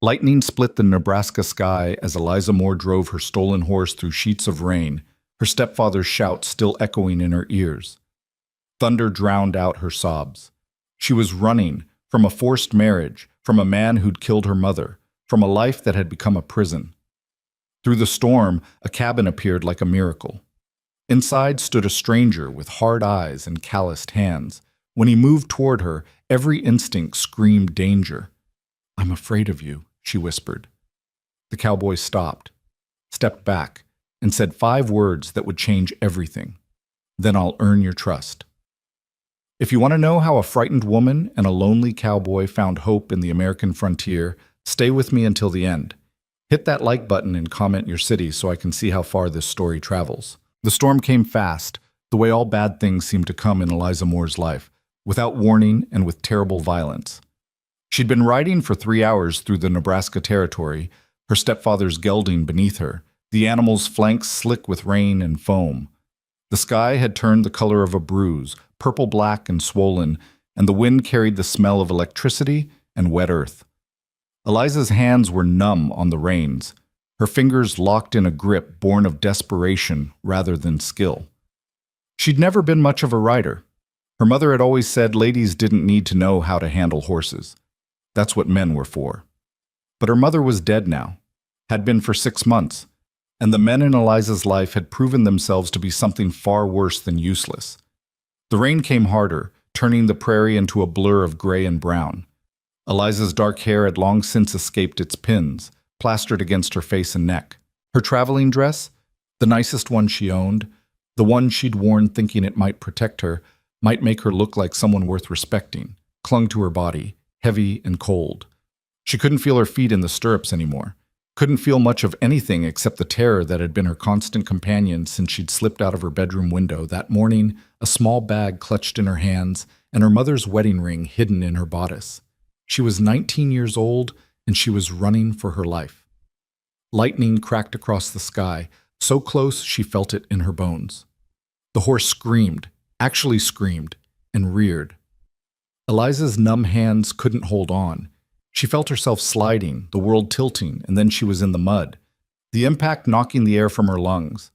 Lightning split the Nebraska sky as Eliza Moore drove her stolen horse through sheets of rain, her stepfather's shout still echoing in her ears. Thunder drowned out her sobs. She was running from a forced marriage, from a man who'd killed her mother, from a life that had become a prison. Through the storm, a cabin appeared like a miracle. Inside stood a stranger with hard eyes and calloused hands. When he moved toward her, every instinct screamed danger. "I'm afraid of you," she whispered. The cowboy stopped, stepped back, and said 5 words that would change everything. "Then I'll earn your trust." If you want to know how a frightened woman and a lonely cowboy found hope in the American frontier, stay with me until the end. Hit that like button and comment your city so I can see how far this story travels. The storm came fast, the way all bad things seem to come in Eliza Moore's life, without warning and with terrible violence. She'd been riding for 3 hours through the Nebraska territory, her stepfather's gelding beneath her, the animal's flanks slick with rain and foam. The sky had turned the color of a bruise, purple-black and swollen, and the wind carried the smell of electricity and wet earth. Eliza's hands were numb on the reins, her fingers locked in a grip born of desperation rather than skill. She'd never been much of a rider. Her mother had always said ladies didn't need to know how to handle horses. That's what men were for. But her mother was dead now, had been for 6 months, and the men in Eliza's life had proven themselves to be something far worse than useless. The rain came harder, turning the prairie into a blur of gray and brown. Eliza's dark hair had long since escaped its pins, plastered against her face and neck. Her traveling dress, the nicest one she owned, the one she'd worn thinking it might protect her, might make her look like someone worth respecting, clung to her body, heavy and cold. She couldn't feel her feet in the stirrups anymore, couldn't feel much of anything except the terror that had been her constant companion since she'd slipped out of her bedroom window that morning, a small bag clutched in her hands and her mother's wedding ring hidden in her bodice. She was 19 years old, and she was running for her life. Lightning cracked across the sky, so close she felt it in her bones. The horse screamed, actually screamed, and reared. Eliza's numb hands couldn't hold on. She felt herself sliding, the world tilting, and then she was in the mud, the impact knocking the air from her lungs.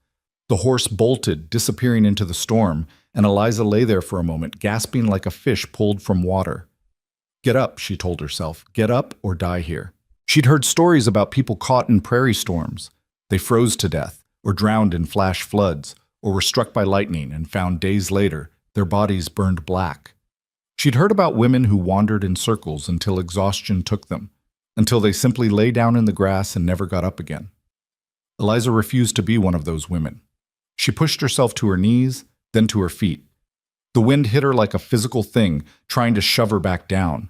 The horse bolted, disappearing into the storm, and Eliza lay there for a moment, gasping like a fish pulled from water. "Get up," she told herself. "Get up or die here." She'd heard stories about people caught in prairie storms. They froze to death, or drowned in flash floods, or were struck by lightning and found days later their bodies burned black. She'd heard about women who wandered in circles until exhaustion took them, until they simply lay down in the grass and never got up again. Eliza refused to be one of those women. She pushed herself to her knees, then to her feet. The wind hit her like a physical thing, trying to shove her back down.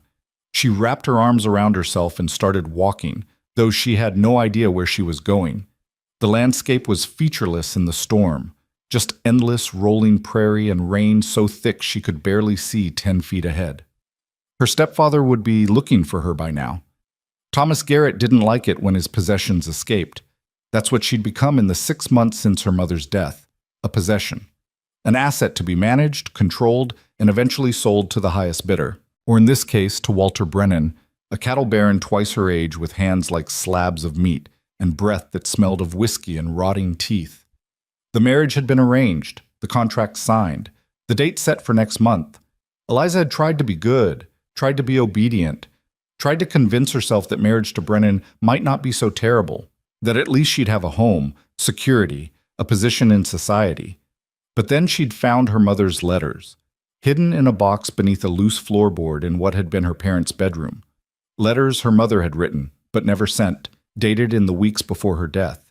She wrapped her arms around herself and started walking, though she had no idea where she was going. The landscape was featureless in the storm, just endless rolling prairie and rain so thick she could barely see 10 feet ahead. Her stepfather would be looking for her by now. Thomas Garrett didn't like it when his possessions escaped. That's what she'd become in the 6 months since her mother's death, a possession. An asset to be managed, controlled, and eventually sold to the highest bidder, or in this case to Walter Brennan, a cattle baron twice her age with hands like slabs of meat and breath that smelled of whiskey and rotting teeth. The marriage had been arranged, the contract signed, the date set for next month. Eliza had tried to be good, tried to be obedient, tried to convince herself that marriage to Brennan might not be so terrible, that at least she'd have a home, security, a position in society. But then she'd found her mother's letters, hidden in a box beneath a loose floorboard in what had been her parents' bedroom. Letters her mother had written, but never sent, dated in the weeks before her death.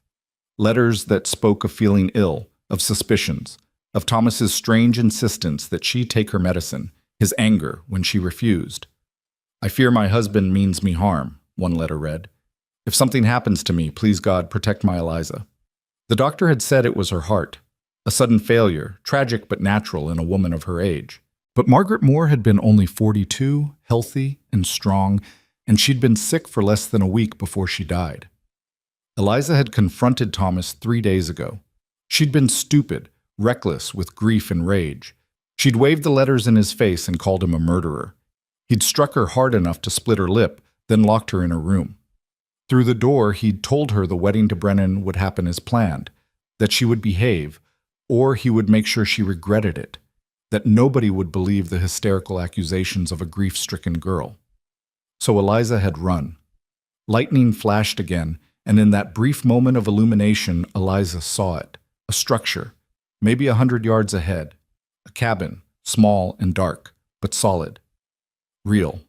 Letters that spoke of feeling ill, of suspicions, of Thomas's strange insistence that she take her medicine, his anger when she refused. "I fear my husband means me harm," one letter read. "If something happens to me, please God, protect my Eliza." The doctor had said it was her heart. A sudden failure, tragic but natural in a woman of her age. But Margaret Moore had been only 42, healthy and strong, and she'd been sick for less than a week before she died. Eliza had confronted Thomas 3 days ago. She'd been stupid, reckless with grief and rage. She'd waved the letters in his face and called him a murderer. He'd struck her hard enough to split her lip, then locked her in her room. Through the door, he'd told her the wedding to Brennan would happen as planned, that she would behave, or he would make sure she regretted it, that nobody would believe the hysterical accusations of a grief-stricken girl. So Eliza had run. Lightning flashed again, and in that brief moment of illumination, Eliza saw it. A structure, maybe 100 yards ahead. A cabin, small and dark, but solid. Real.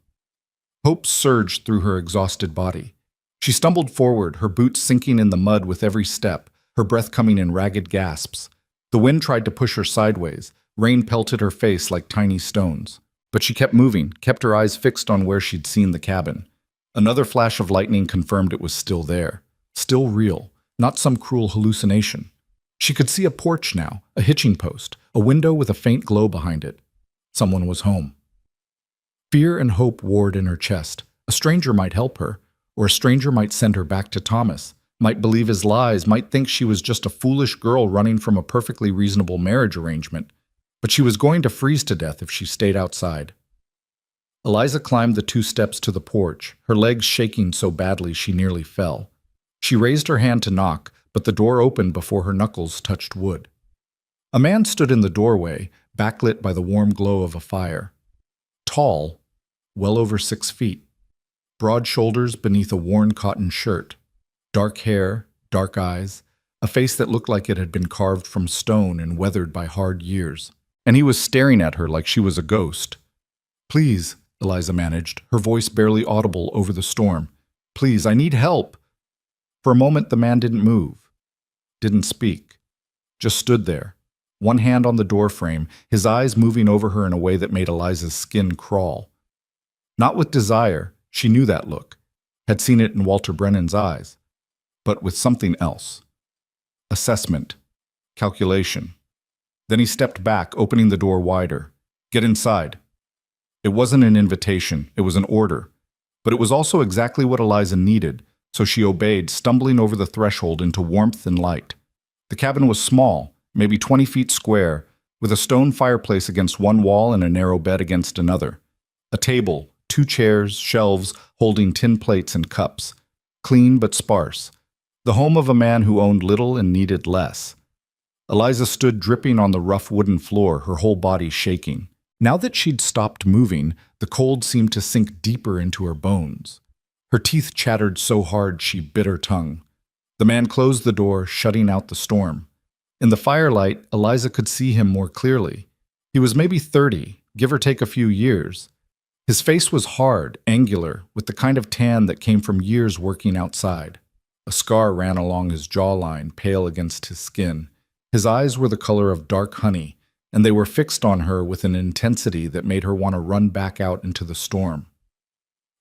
Hope surged through her exhausted body. She stumbled forward, her boots sinking in the mud with every step, her breath coming in ragged gasps. The wind tried to push her sideways. Rain pelted her face like tiny stones. But she kept moving, kept her eyes fixed on where she'd seen the cabin. Another flash of lightning confirmed it was still there. Still real, not some cruel hallucination. She could see a porch now, a hitching post, a window with a faint glow behind it. Someone was home. Fear and hope warred in her chest. A stranger might help her, or a stranger might send her back to Thomas, might believe his lies, might think she was just a foolish girl running from a perfectly reasonable marriage arrangement. But she was going to freeze to death if she stayed outside. Eliza climbed the 2 steps to the porch, her legs shaking so badly she nearly fell. She raised her hand to knock, but the door opened before her knuckles touched wood. A man stood in the doorway, backlit by the warm glow of a fire. Tall, well over 6 feet. Broad shoulders beneath a worn cotton shirt. Dark hair, dark eyes, a face that looked like it had been carved from stone and weathered by hard years. And he was staring at her like she was a ghost. "Please," Eliza managed, her voice barely audible over the storm. "Please, I need help." For a moment, the man didn't move, didn't speak, just stood there, one hand on the doorframe, his eyes moving over her in a way that made Eliza's skin crawl. Not with desire, she knew that look, had seen it in Walter Brennan's eyes, but with something else. Assessment, calculation. Then he stepped back, opening the door wider. "Get inside." It wasn't an invitation, it was an order. But it was also exactly what Eliza needed, so she obeyed, stumbling over the threshold into warmth and light. The cabin was small, maybe 20 feet square, with a stone fireplace against one wall and a narrow bed against another. A table, 2 chairs, shelves holding tin plates and cups. Clean but sparse. The home of a man who owned little and needed less. Eliza stood dripping on the rough wooden floor, her whole body shaking. Now that she'd stopped moving, the cold seemed to sink deeper into her bones. Her teeth chattered so hard she bit her tongue. The man closed the door, shutting out the storm. In the firelight, Eliza could see him more clearly. He was maybe 30, give or take a few years. His face was hard, angular, with the kind of tan that came from years working outside. A scar ran along his jawline, pale against his skin. His eyes were the color of dark honey, and they were fixed on her with an intensity that made her want to run back out into the storm.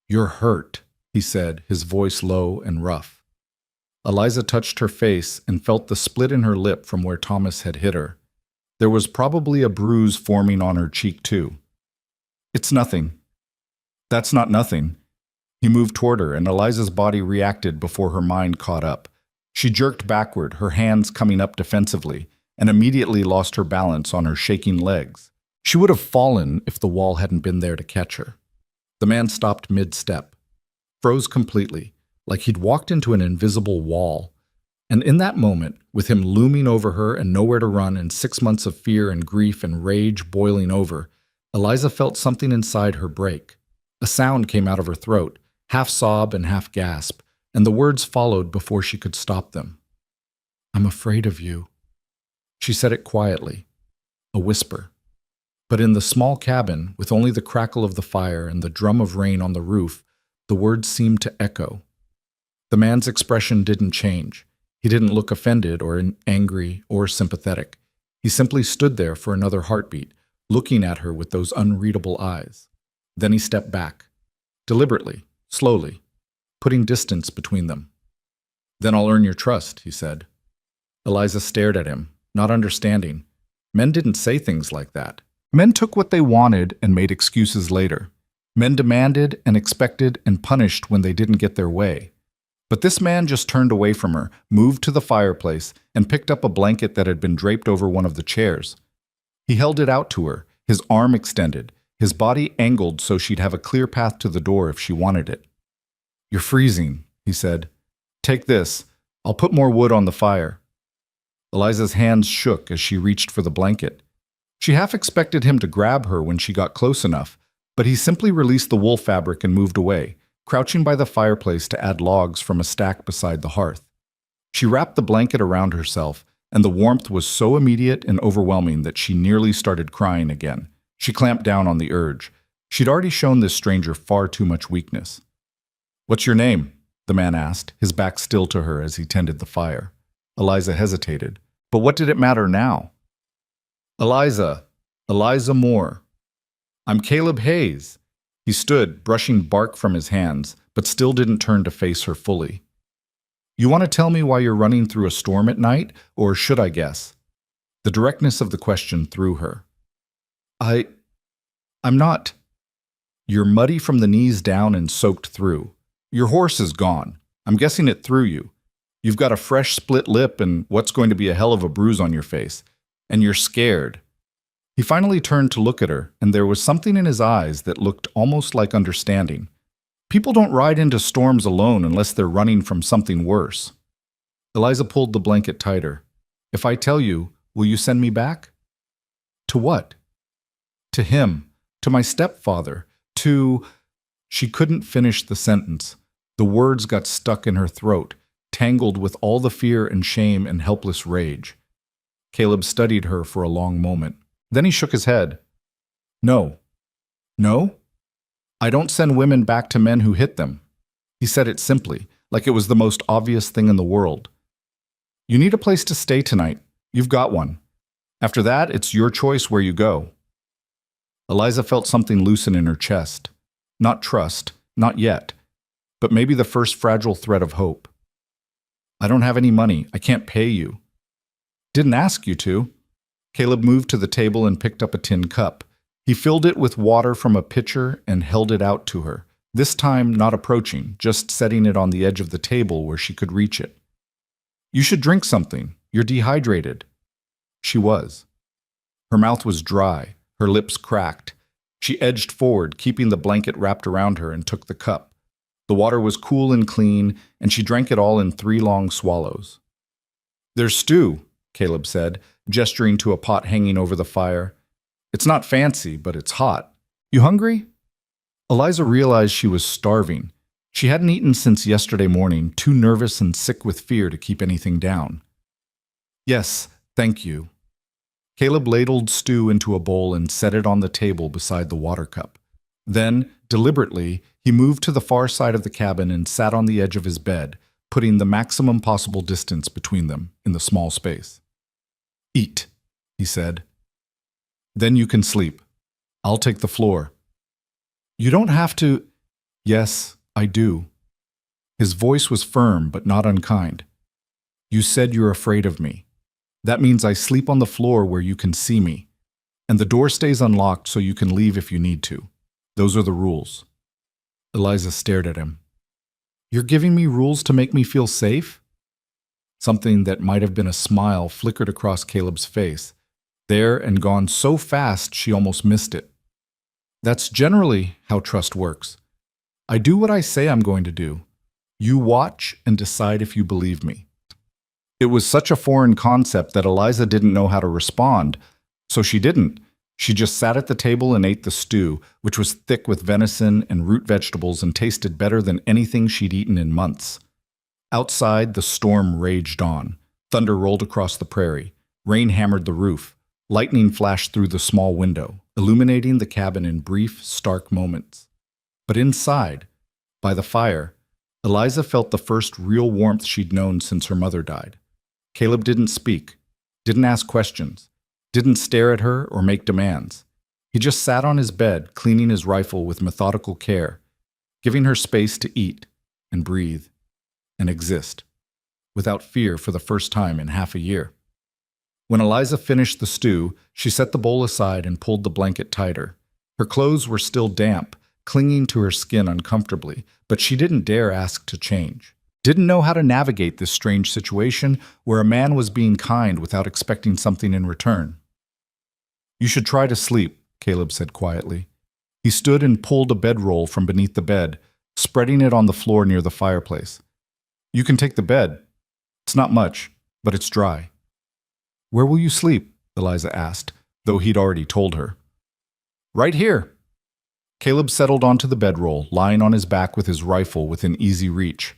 "You're hurt," he said, his voice low and rough. Eliza touched her face and felt the split in her lip from where Thomas had hit her. There was probably a bruise forming on her cheek, too. "It's nothing." "That's not nothing." He moved toward her, and Eliza's body reacted before her mind caught up. She jerked backward, her hands coming up defensively, and immediately lost her balance on her shaking legs. She would have fallen if the wall hadn't been there to catch her. The man stopped mid-step, froze completely, like he'd walked into an invisible wall. And in that moment, with him looming over her and nowhere to run and 6 months of fear and grief and rage boiling over, Eliza felt something inside her break. A sound came out of her throat, half sob and half gasp, and the words followed before she could stop them. "I'm afraid of you." She said it quietly, a whisper. But in the small cabin, with only the crackle of the fire and the drum of rain on the roof, the words seemed to echo. The man's expression didn't change. He didn't look offended or angry or sympathetic. He simply stood there for another heartbeat, looking at her with those unreadable eyes. Then he stepped back, deliberately, slowly, putting distance between them. "Then I'll earn your trust," he said. Eliza stared at him, not understanding. Men didn't say things like that. Men took what they wanted and made excuses later. Men demanded and expected and punished when they didn't get their way. But this man just turned away from her, moved to the fireplace, and picked up a blanket that had been draped over one of the chairs. He held it out to her, his arm extended, his body angled so she'd have a clear path to the door if she wanted it. "You're freezing," he said. Take this. I'll put more wood on the fire. Eliza's hands shook as she reached for the blanket. She half expected him to grab her when she got close enough, but he simply released the wool fabric and moved away, crouching by the fireplace to add logs from a stack beside the hearth. She wrapped the blanket around herself, and the warmth was so immediate and overwhelming that she nearly started crying again. She clamped down on the urge. She'd already shown this stranger far too much weakness. "What's your name?" the man asked, his back still to her as he tended the fire. Eliza hesitated. But what did it matter now? Eliza Moore. I'm Caleb Hayes." He stood, brushing bark from his hands, but still didn't turn to face her fully. "You want to tell me why you're running through a storm at night, or should I guess?" The directness of the question threw her. I'm not. You're muddy from the knees down and soaked through. Your horse is gone. I'm guessing it threw you. You've got a fresh split lip and what's going to be a hell of a bruise on your face. And you're scared." He finally turned to look at her, and there was something in his eyes that looked almost like understanding. People don't ride into storms alone unless they're running from something worse. Eliza pulled the blanket tighter. "If I tell you, will you send me back?" "To what?" "To him. To my stepfather. To—" She couldn't finish the sentence. The words got stuck in her throat, tangled with all the fear and shame and helpless rage. Caleb studied her for a long moment. Then he shook his head. "No. No? I don't send women back to men who hit them." He said it simply, like it was the most obvious thing in the world. "You need a place to stay tonight. You've got one. After that, it's your choice where you go." Eliza felt something loosen in her chest. Not trust, not yet, but maybe the first fragile thread of hope. "I don't have any money. I can't pay you." "Didn't ask you to." Caleb moved to the table and picked up a tin cup. He filled it with water from a pitcher and held it out to her, this time not approaching, just setting it on the edge of the table where she could reach it. "You should drink something. You're dehydrated." She was. Her mouth was dry, her lips cracked. She edged forward, keeping the blanket wrapped around her, and took the cup. The water was cool and clean, and she drank it all in 3 long swallows. "There's stew," Caleb said, gesturing to a pot hanging over the fire. "It's not fancy, but it's hot. You hungry?" Eliza realized she was starving. She hadn't eaten since yesterday morning, too nervous and sick with fear to keep anything down. "Yes, thank you." Caleb ladled stew into a bowl and set it on the table beside the water cup. Then, deliberately, he moved to the far side of the cabin and sat on the edge of his bed, putting the maximum possible distance between them in the small space. "Eat," he said. "Then you can sleep. I'll take the floor." "You don't have to—" "Yes, I do." His voice was firm but not unkind. "You said you're afraid of me. That means I sleep on the floor where you can see me. And the door stays unlocked so you can leave if you need to. Those are the rules." Eliza stared at him. "You're giving me rules to make me feel safe?" Something that might have been a smile flickered across Caleb's face, there and gone so fast she almost missed it. "That's generally how trust works. I do what I say I'm going to do. You watch and decide if you believe me." It was such a foreign concept that Eliza didn't know how to respond, so she didn't. She just sat at the table and ate the stew, which was thick with venison and root vegetables and tasted better than anything she'd eaten in months. Outside, the storm raged on. Thunder rolled across the prairie. Rain hammered the roof. Lightning flashed through the small window, illuminating the cabin in brief, stark moments. But inside, by the fire, Eliza felt the first real warmth she'd known since her mother died. Caleb didn't speak, didn't ask questions, didn't stare at her or make demands. He just sat on his bed, cleaning his rifle with methodical care, giving her space to eat and breathe and exist, without fear for the first time in half a year. When Eliza finished the stew, she set the bowl aside and pulled the blanket tighter. Her clothes were still damp, clinging to her skin uncomfortably, but she didn't dare ask to change. Didn't know how to navigate this strange situation where a man was being kind without expecting something in return. "You should try to sleep," Caleb said quietly. He stood and pulled a bedroll from beneath the bed, spreading it on the floor near the fireplace. You can take the bed. It's not much, but it's dry. Where will you sleep? Eliza asked, though he'd already told her. Right here. Caleb settled onto the bedroll, lying on his back with his rifle within easy reach.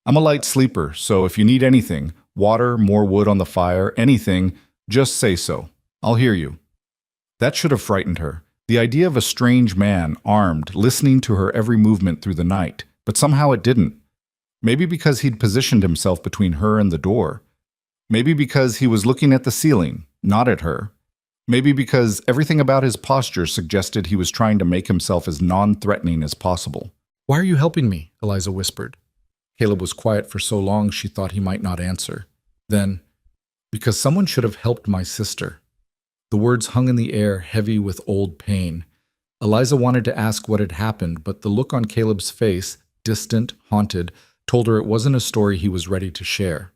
I'm a light sleeper, so if you need anything, water, more wood on the fire, anything, just say so. I'll hear you. That should have frightened her. The idea of a strange man, armed, listening to her every movement through the night, but somehow it didn't. Maybe because he'd positioned himself between her and the door. Maybe because he was looking at the ceiling, not at her. Maybe because everything about his posture suggested he was trying to make himself as non-threatening as possible. Why are you helping me? Eliza whispered. Caleb was quiet for so long she thought he might not answer. Then, because someone should have helped my sister. The words hung in the air, heavy with old pain. Eliza wanted to ask what had happened, but the look on Caleb's face, distant, haunted, told her it wasn't a story he was ready to share.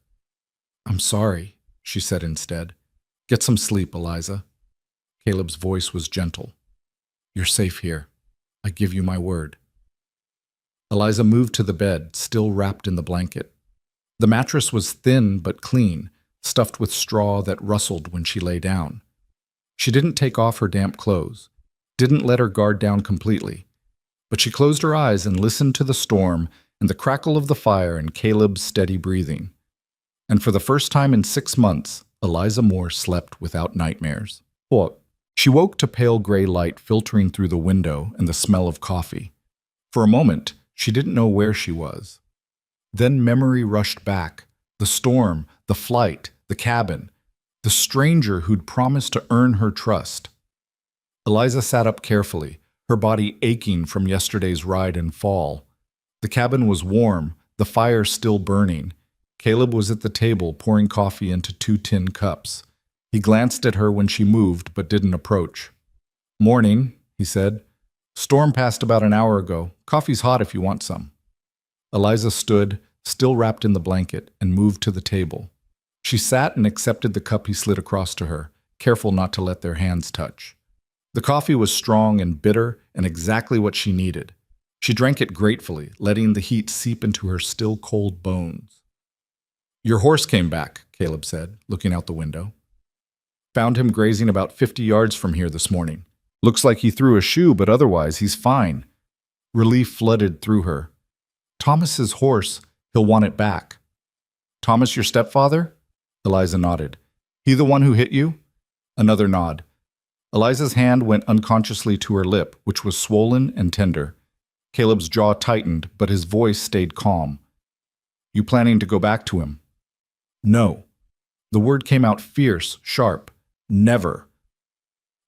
I'm sorry, she said instead. Get some sleep, Eliza. Caleb's voice was gentle. You're safe here. I give you my word. Eliza moved to the bed, still wrapped in the blanket. The mattress was thin but clean, stuffed with straw that rustled when she lay down. She didn't take off her damp clothes, didn't let her guard down completely, but she closed her eyes and listened to the storm and the crackle of the fire and Caleb's steady breathing. And for the first time in 6 months, Eliza Moore slept without nightmares. What? She woke to pale gray light filtering through the window and the smell of coffee. For a moment, she didn't know where she was. Then memory rushed back. The storm, the flight, the cabin, the stranger who'd promised to earn her trust. Eliza sat up carefully, her body aching from yesterday's ride and fall. The cabin was warm, the fire still burning. Caleb was at the table pouring coffee into 2 tin cups. He glanced at her when she moved but didn't approach. Morning, he said. Storm passed about an hour ago. Coffee's hot if you want some. Eliza stood, still wrapped in the blanket, and moved to the table. She sat and accepted the cup he slid across to her, careful not to let their hands touch. The coffee was strong and bitter and exactly what she needed. She drank it gratefully, letting the heat seep into her still cold bones. Your horse came back, Caleb said, looking out the window. Found him grazing about 50 yards from here this morning. Looks like he threw a shoe, but otherwise he's fine. Relief flooded through her. Thomas's horse, he'll want it back. Thomas your stepfather? Eliza nodded. He the one who hit you? Another nod. Eliza's hand went unconsciously to her lip, which was swollen and tender. Caleb's jaw tightened, but his voice stayed calm. You planning to go back to him? No. The word came out fierce, sharp. Never.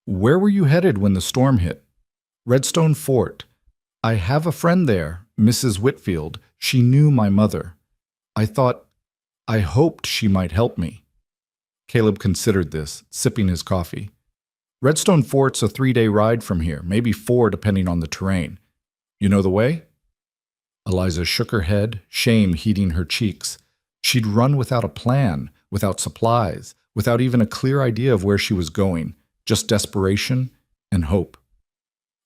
Where were you headed when the storm hit? Redstone Fort. I have a friend there, Mrs. Whitfield. She knew my mother. I hoped she might help me. Caleb considered this, sipping his coffee. Redstone Fort's a 3-day ride from here, maybe 4 depending on the terrain. You know the way? Eliza shook her head, shame heating her cheeks. She'd run without a plan, without supplies, without even a clear idea of where she was going, just desperation and hope.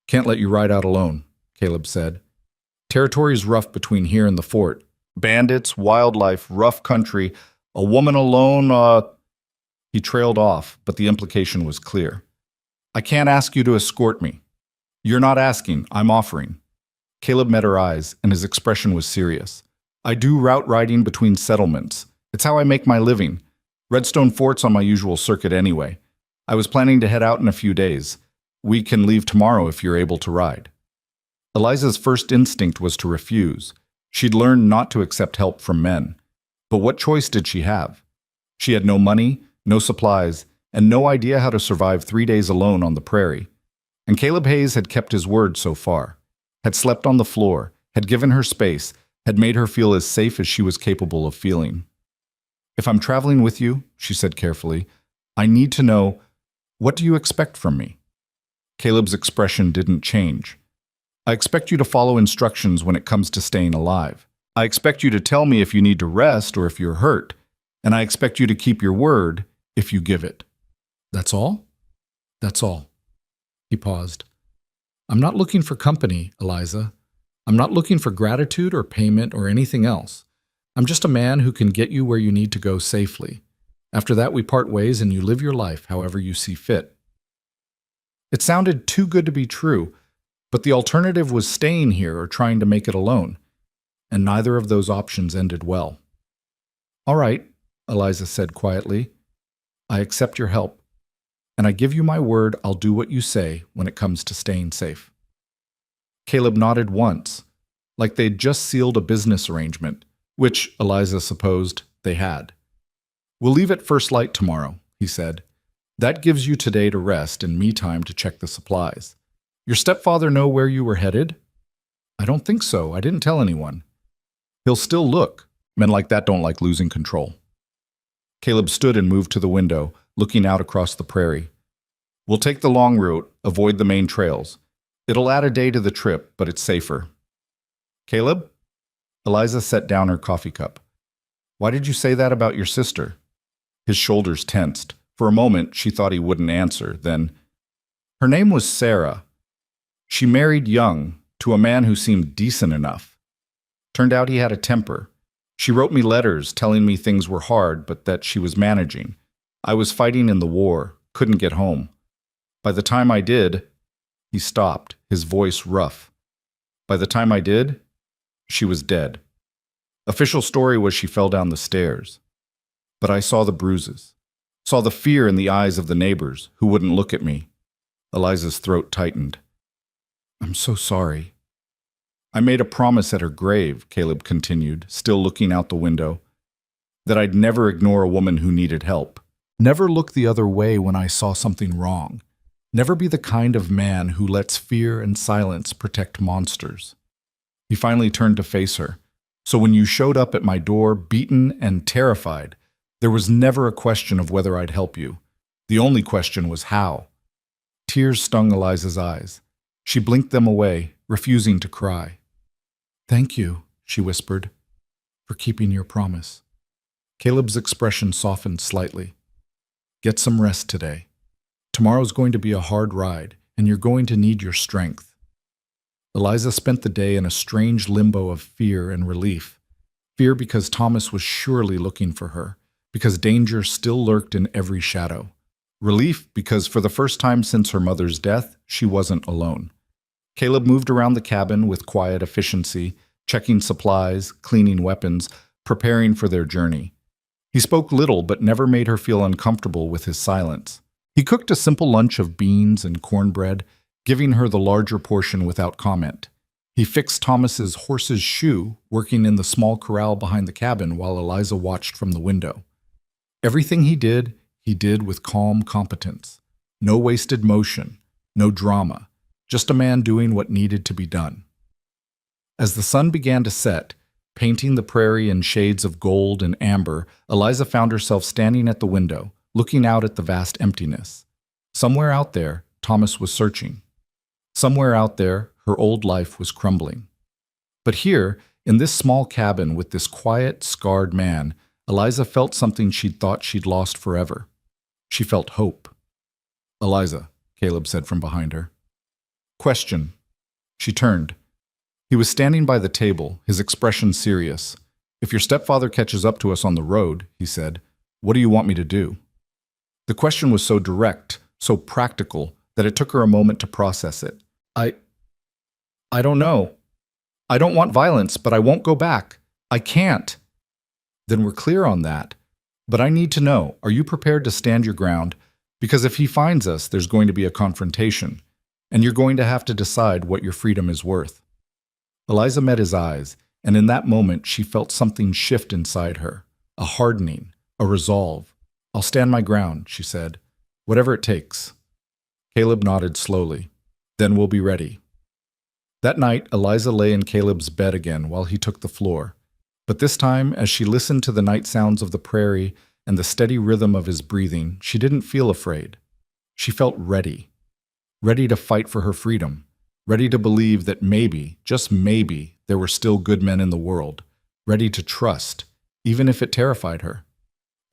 Can't let you ride out alone, Caleb said. Territory's rough between here and the fort. Bandits, wildlife, rough country, a woman alone, He trailed off, but the implication was clear. I can't ask you to escort me. You're not asking, I'm offering. Caleb met her eyes, and his expression was serious. I do route riding between settlements. It's how I make my living. Redstone Fort's on my usual circuit anyway. I was planning to head out in a few days. We can leave tomorrow if you're able to ride. Eliza's first instinct was to refuse. She'd learned not to accept help from men. But what choice did she have? She had no money, no supplies, and no idea how to survive 3 days alone on the prairie. And Caleb Hayes had kept his word so far, had slept on the floor, had given her space, had made her feel as safe as she was capable of feeling. If I'm traveling with you, she said carefully, I need to know, what do you expect from me? Caleb's expression didn't change. I expect you to follow instructions when it comes to staying alive. I expect you to tell me if you need to rest or if you're hurt, and I expect you to keep your word if you give it. That's all? That's all. He paused. I'm not looking for company, Eliza. I'm not looking for gratitude or payment or anything else. I'm just a man who can get you where you need to go safely. After that, we part ways and you live your life however you see fit." It sounded too good to be true, but the alternative was staying here or trying to make it alone, and neither of those options ended well. "All right," Eliza said quietly. "I accept your help, and I give you my word I'll do what you say when it comes to staying safe." Caleb nodded once, like they'd just sealed a business arrangement, which, Eliza supposed, they had. "We'll leave at first light tomorrow," he said. "That gives you today to rest and me time to check the supplies. Your stepfather know where you were headed?" "I don't think so. I didn't tell anyone." "He'll still look. Men like that don't like losing control." Caleb stood and moved to the window, looking out across the prairie. "We'll take the long route, avoid the main trails. It'll add a day to the trip, but it's safer." "Caleb?" Eliza set down her coffee cup. "Why did you say that about your sister?" His shoulders tensed. For a moment, she thought he wouldn't answer. Then, "Her name was Sarah. She married young, to a man who seemed decent enough. Turned out he had a temper. She wrote me letters telling me things were hard, but that she was managing. I was fighting in the war, couldn't get home. By the time I did—" He stopped, his voice rough. "By the time I did, she was dead. Official story was she fell down the stairs. But I saw the bruises. Saw the fear in the eyes of the neighbors, who wouldn't look at me." Eliza's throat tightened. "I'm so sorry." "I made a promise at her grave," Caleb continued, still looking out the window, "that I'd never ignore a woman who needed help. Never look the other way when I saw something wrong. Never be the kind of man who lets fear and silence protect monsters." He finally turned to face her. "So when you showed up at my door, beaten and terrified, there was never a question of whether I'd help you. The only question was how." Tears stung Eliza's eyes. She blinked them away, refusing to cry. "Thank you," she whispered, "for keeping your promise." Caleb's expression softened slightly. "Get some rest today. Tomorrow's going to be a hard ride, and you're going to need your strength." Eliza spent the day in a strange limbo of fear and relief. Fear because Thomas was surely looking for her, because danger still lurked in every shadow. Relief because for the first time since her mother's death, she wasn't alone. Caleb moved around the cabin with quiet efficiency, checking supplies, cleaning weapons, preparing for their journey. He spoke little but never made her feel uncomfortable with his silence. He cooked a simple lunch of beans and cornbread, giving her the larger portion without comment. He fixed Thomas's horse's shoe, working in the small corral behind the cabin while Eliza watched from the window. Everything he did with calm competence. No wasted motion, no drama, just a man doing what needed to be done. As the sun began to set, painting the prairie in shades of gold and amber, Eliza found herself standing at the window, looking out at the vast emptiness. Somewhere out there, Thomas was searching. Somewhere out there, her old life was crumbling. But here, in this small cabin with this quiet, scarred man, Eliza felt something she'd thought she'd lost forever. She felt hope. "Eliza," Caleb said from behind her. "Question." She turned. He was standing by the table, his expression serious. "If your stepfather catches up to us on the road," he said, "what do you want me to do?" The question was so direct, so practical, that it took her a moment to process it. I don't know. I don't want violence, but I won't go back. I can't." "Then we're clear on that. But I need to know, are you prepared to stand your ground? Because if he finds us, there's going to be a confrontation, and you're going to have to decide what your freedom is worth." Eliza met his eyes, and in that moment she felt something shift inside her, a hardening, a resolve. "I'll stand my ground," she said, "whatever it takes." Caleb nodded slowly. "Then we'll be ready." That night, Eliza lay in Caleb's bed again while he took the floor. But this time, as she listened to the night sounds of the prairie and the steady rhythm of his breathing, she didn't feel afraid. She felt ready. Ready to fight for her freedom. Ready to believe that maybe, just maybe, there were still good men in the world. Ready to trust, even if it terrified her.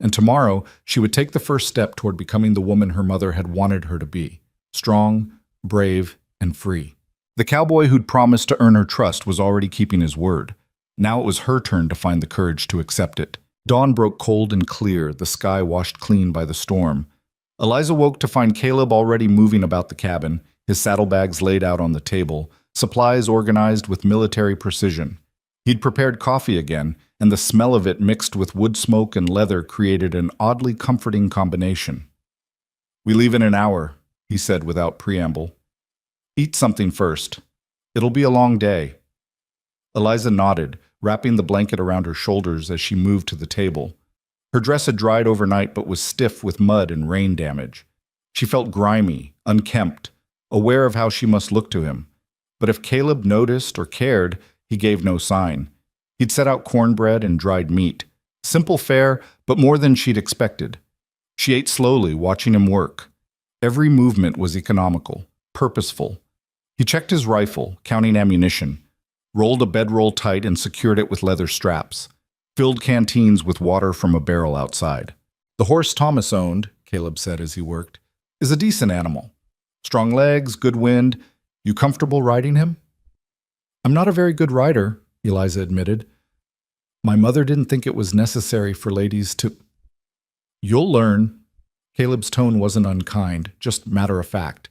And tomorrow, she would take the first step toward becoming the woman her mother had wanted her to be. Strong, brave, and free. The cowboy who'd promised to earn her trust was already keeping his word. Now it was her turn to find the courage to accept it. Dawn broke cold and clear, the sky washed clean by the storm. Eliza woke to find Caleb already moving about the cabin, his saddlebags laid out on the table, supplies organized with military precision. He'd prepared coffee again, and the smell of it mixed with wood smoke and leather created an oddly comforting combination. "We leave in an hour," he said without preamble. "Eat something first. It'll be a long day." Eliza nodded, wrapping the blanket around her shoulders as she moved to the table. Her dress had dried overnight but was stiff with mud and rain damage. She felt grimy, unkempt, aware of how she must look to him. But if Caleb noticed or cared, he gave no sign. He'd set out cornbread and dried meat. Simple fare, but more than she'd expected. She ate slowly, watching him work. Every movement was economical, purposeful. He checked his rifle, counting ammunition, rolled a bedroll tight and secured it with leather straps, filled canteens with water from a barrel outside. "The horse Thomas owned," Caleb said as he worked, "is a decent animal. Strong legs, good wind. You comfortable riding him?" "I'm not a very good rider," Eliza admitted. "My mother didn't think it was necessary for ladies to—" "You'll learn." Caleb's tone wasn't unkind, just matter of fact.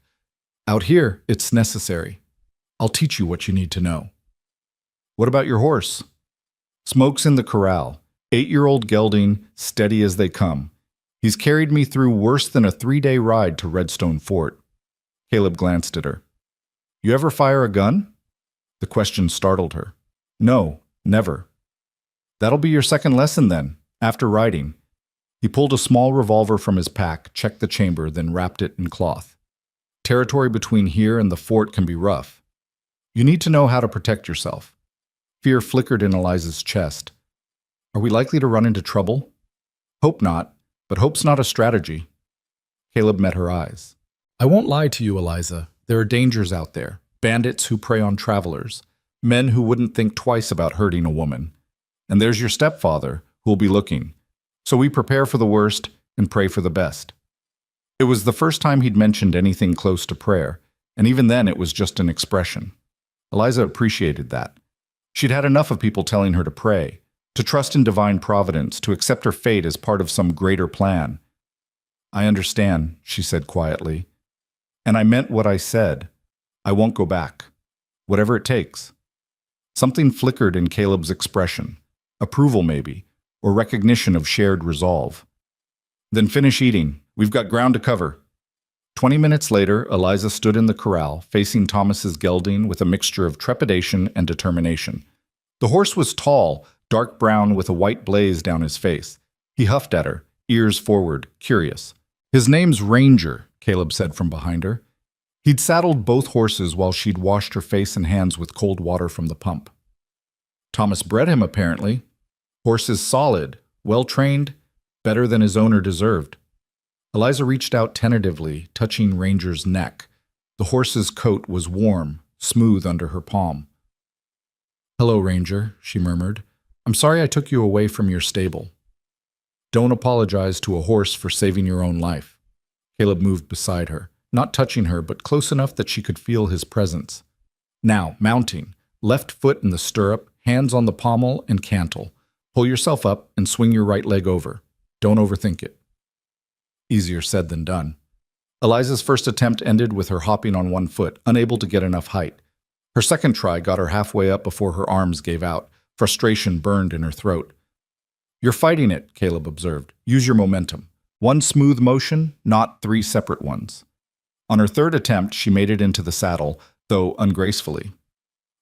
"Out here, it's necessary. I'll teach you what you need to know." "What about your horse?" "Smoke's in the corral. 8-year-old gelding, steady as they come. He's carried me through worse than a 3-day ride to Redstone Fort." Caleb glanced at her. "You ever fire a gun?" The question startled her. "No, never." "That'll be your second lesson then, after riding." He pulled a small revolver from his pack, checked the chamber, then wrapped it in cloth. "Territory between here and the fort can be rough. You need to know how to protect yourself." Fear flickered in Eliza's chest. "Are we likely to run into trouble?" "Hope not, but hope's not a strategy." Caleb met her eyes. "I won't lie to you, Eliza. There are dangers out there. Bandits who prey on travelers. Men who wouldn't think twice about hurting a woman. And there's your stepfather, who'll be looking. So we prepare for the worst and pray for the best." It was the first time he'd mentioned anything close to prayer, and even then it was just an expression. Eliza appreciated that. She'd had enough of people telling her to pray, to trust in divine providence, to accept her fate as part of some greater plan. "I understand," she said quietly. "And I meant what I said. I won't go back. Whatever it takes." Something flickered in Caleb's expression. Approval, maybe, or recognition of shared resolve. "Then finish eating. We've got ground to cover." 20 minutes later, Eliza stood in the corral, facing Thomas's gelding with a mixture of trepidation and determination. The horse was tall, dark brown with a white blaze down his face. He huffed at her, ears forward, curious. "His name's Ranger," Caleb said from behind her. He'd saddled both horses while she'd washed her face and hands with cold water from the pump. "Thomas bred him, apparently. Horse is solid, well-trained, better than his owner deserved." Eliza reached out tentatively, touching Ranger's neck. The horse's coat was warm, smooth under her palm. "Hello, Ranger," she murmured. "I'm sorry I took you away from your stable." "Don't apologize to a horse for saving your own life." Caleb moved beside her, not touching her, but close enough that she could feel his presence. "Now, mounting. Left foot in the stirrup, hands on the pommel and cantle. Pull yourself up and swing your right leg over. Don't overthink it." Easier said than done. Eliza's first attempt ended with her hopping on one foot, unable to get enough height. Her second try got her halfway up before her arms gave out. Frustration burned in her throat. "You're fighting it," Caleb observed. "Use your momentum. One smooth motion, not 3 separate ones." On her third attempt, she made it into the saddle, though ungracefully.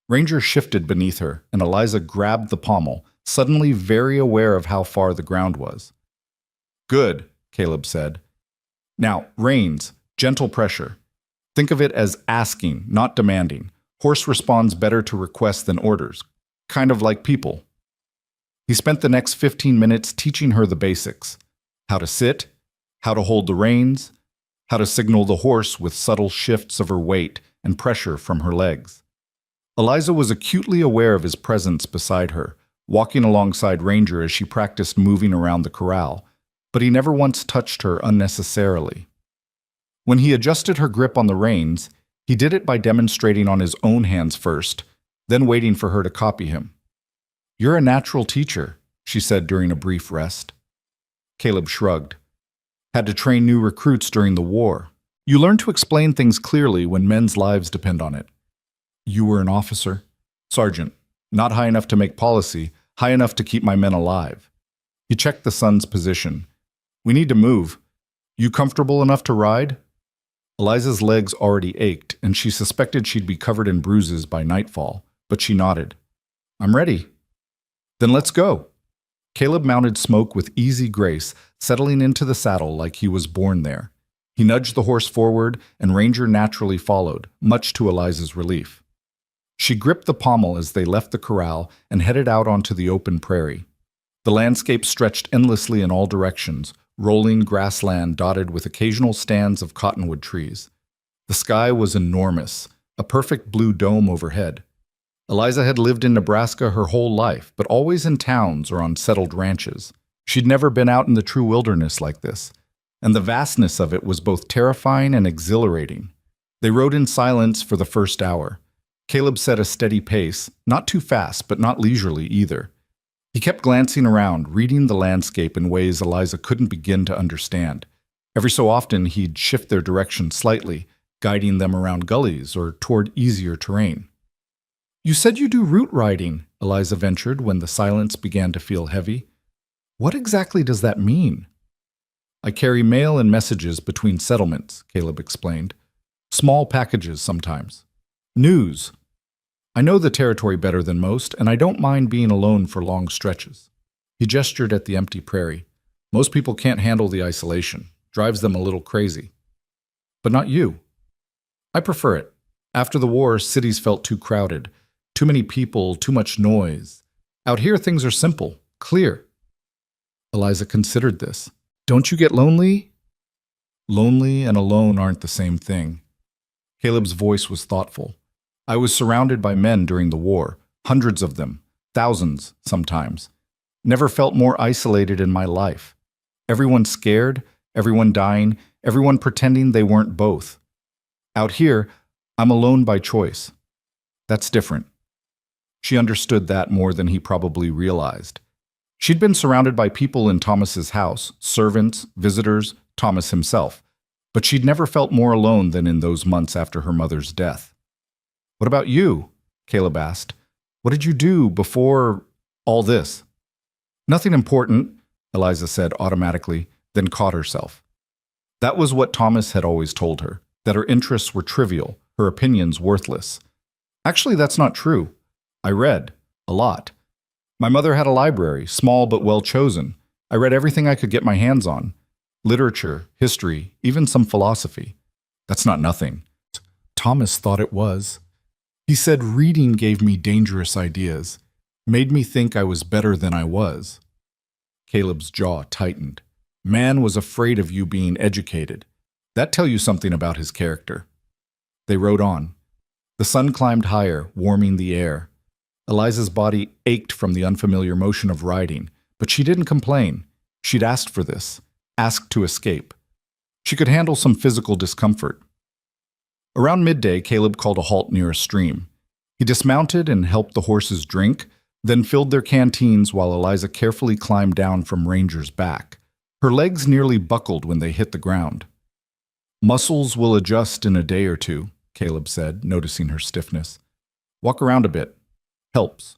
Ranger shifted beneath her, and Eliza grabbed the pommel, suddenly very aware of how far the ground was. "Good," Caleb said. "Now, reins, gentle pressure. Think of it as asking, not demanding. Horse responds better to requests than orders, kind of like people." He spent the next 15 minutes teaching her the basics. How to sit, how to hold the reins, how to signal the horse with subtle shifts of her weight and pressure from her legs. Eliza was acutely aware of his presence beside her, walking alongside Ranger as she practiced moving around the corral, but he never once touched her unnecessarily. When he adjusted her grip on the reins, he did it by demonstrating on his own hands first, then waiting for her to copy him. You're a natural teacher, she said during a brief rest. Caleb shrugged. Had to train new recruits during the war. You learn to explain things clearly when men's lives depend on it. You were an officer? Sergeant. Not high enough to make policy, high enough to keep my men alive. He checked the sun's position. We need to move. You comfortable enough to ride? Eliza's legs already ached, and she suspected she'd be covered in bruises by nightfall, but she nodded. I'm ready. Then let's go. Caleb mounted Smoke with easy grace, settling into the saddle like he was born there. He nudged the horse forward, and Ranger naturally followed, much to Eliza's relief. She gripped the pommel as they left the corral and headed out onto the open prairie. The landscape stretched endlessly in all directions, rolling grassland dotted with occasional stands of cottonwood trees. The sky was enormous, a perfect blue dome overhead. Eliza had lived in Nebraska her whole life, but always in towns or on settled ranches. She'd never been out in the true wilderness like this, and the vastness of it was both terrifying and exhilarating. They rode in silence for the first hour. Caleb set a steady pace, not too fast, but not leisurely either. He kept glancing around, reading the landscape in ways Eliza couldn't begin to understand. Every so often, he'd shift their direction slightly, guiding them around gullies or toward easier terrain. You said you do route riding, Eliza ventured when the silence began to feel heavy. What exactly does that mean? I carry mail and messages between settlements, Caleb explained. Small packages sometimes. News. I know the territory better than most, and I don't mind being alone for long stretches. He gestured at the empty prairie. Most people can't handle the isolation. Drives them a little crazy. But not you. I prefer it. After the war, cities felt too crowded. Too many people, too much noise. Out here, things are simple, clear. Eliza considered this. Don't you get lonely? Lonely and alone aren't the same thing. Caleb's voice was thoughtful. I was surrounded by men during the war, hundreds of them, thousands sometimes. Never felt more isolated in my life. Everyone scared, everyone dying, everyone pretending they weren't both. Out here, I'm alone by choice. That's different. She understood that more than he probably realized. She'd been surrounded by people in Thomas's house, servants, visitors, Thomas himself, but she'd never felt more alone than in those months after her mother's death. What about you? Caleb asked. What did you do before all this? Nothing important, Eliza said automatically, then caught herself. That was what Thomas had always told her, that her interests were trivial, her opinions worthless. Actually, that's not true. I read. A lot. My mother had a library, small but well chosen. I read everything I could get my hands on. Literature, history, even some philosophy. That's not nothing. Thomas thought it was. He said reading gave me dangerous ideas, made me think I was better than I was. Caleb's jaw tightened. Man was afraid of you being educated. That tell you something about his character. They rode on. The sun climbed higher, warming the air. Eliza's body ached from the unfamiliar motion of riding, but she didn't complain. She'd asked for this, asked to escape. She could handle some physical discomfort. Around midday, Caleb called a halt near a stream. He dismounted and helped the horses drink, then filled their canteens while Eliza carefully climbed down from Ranger's back. Her legs nearly buckled when they hit the ground. Muscles will adjust in a day or two, Caleb said, noticing her stiffness. Walk around a bit. Helps.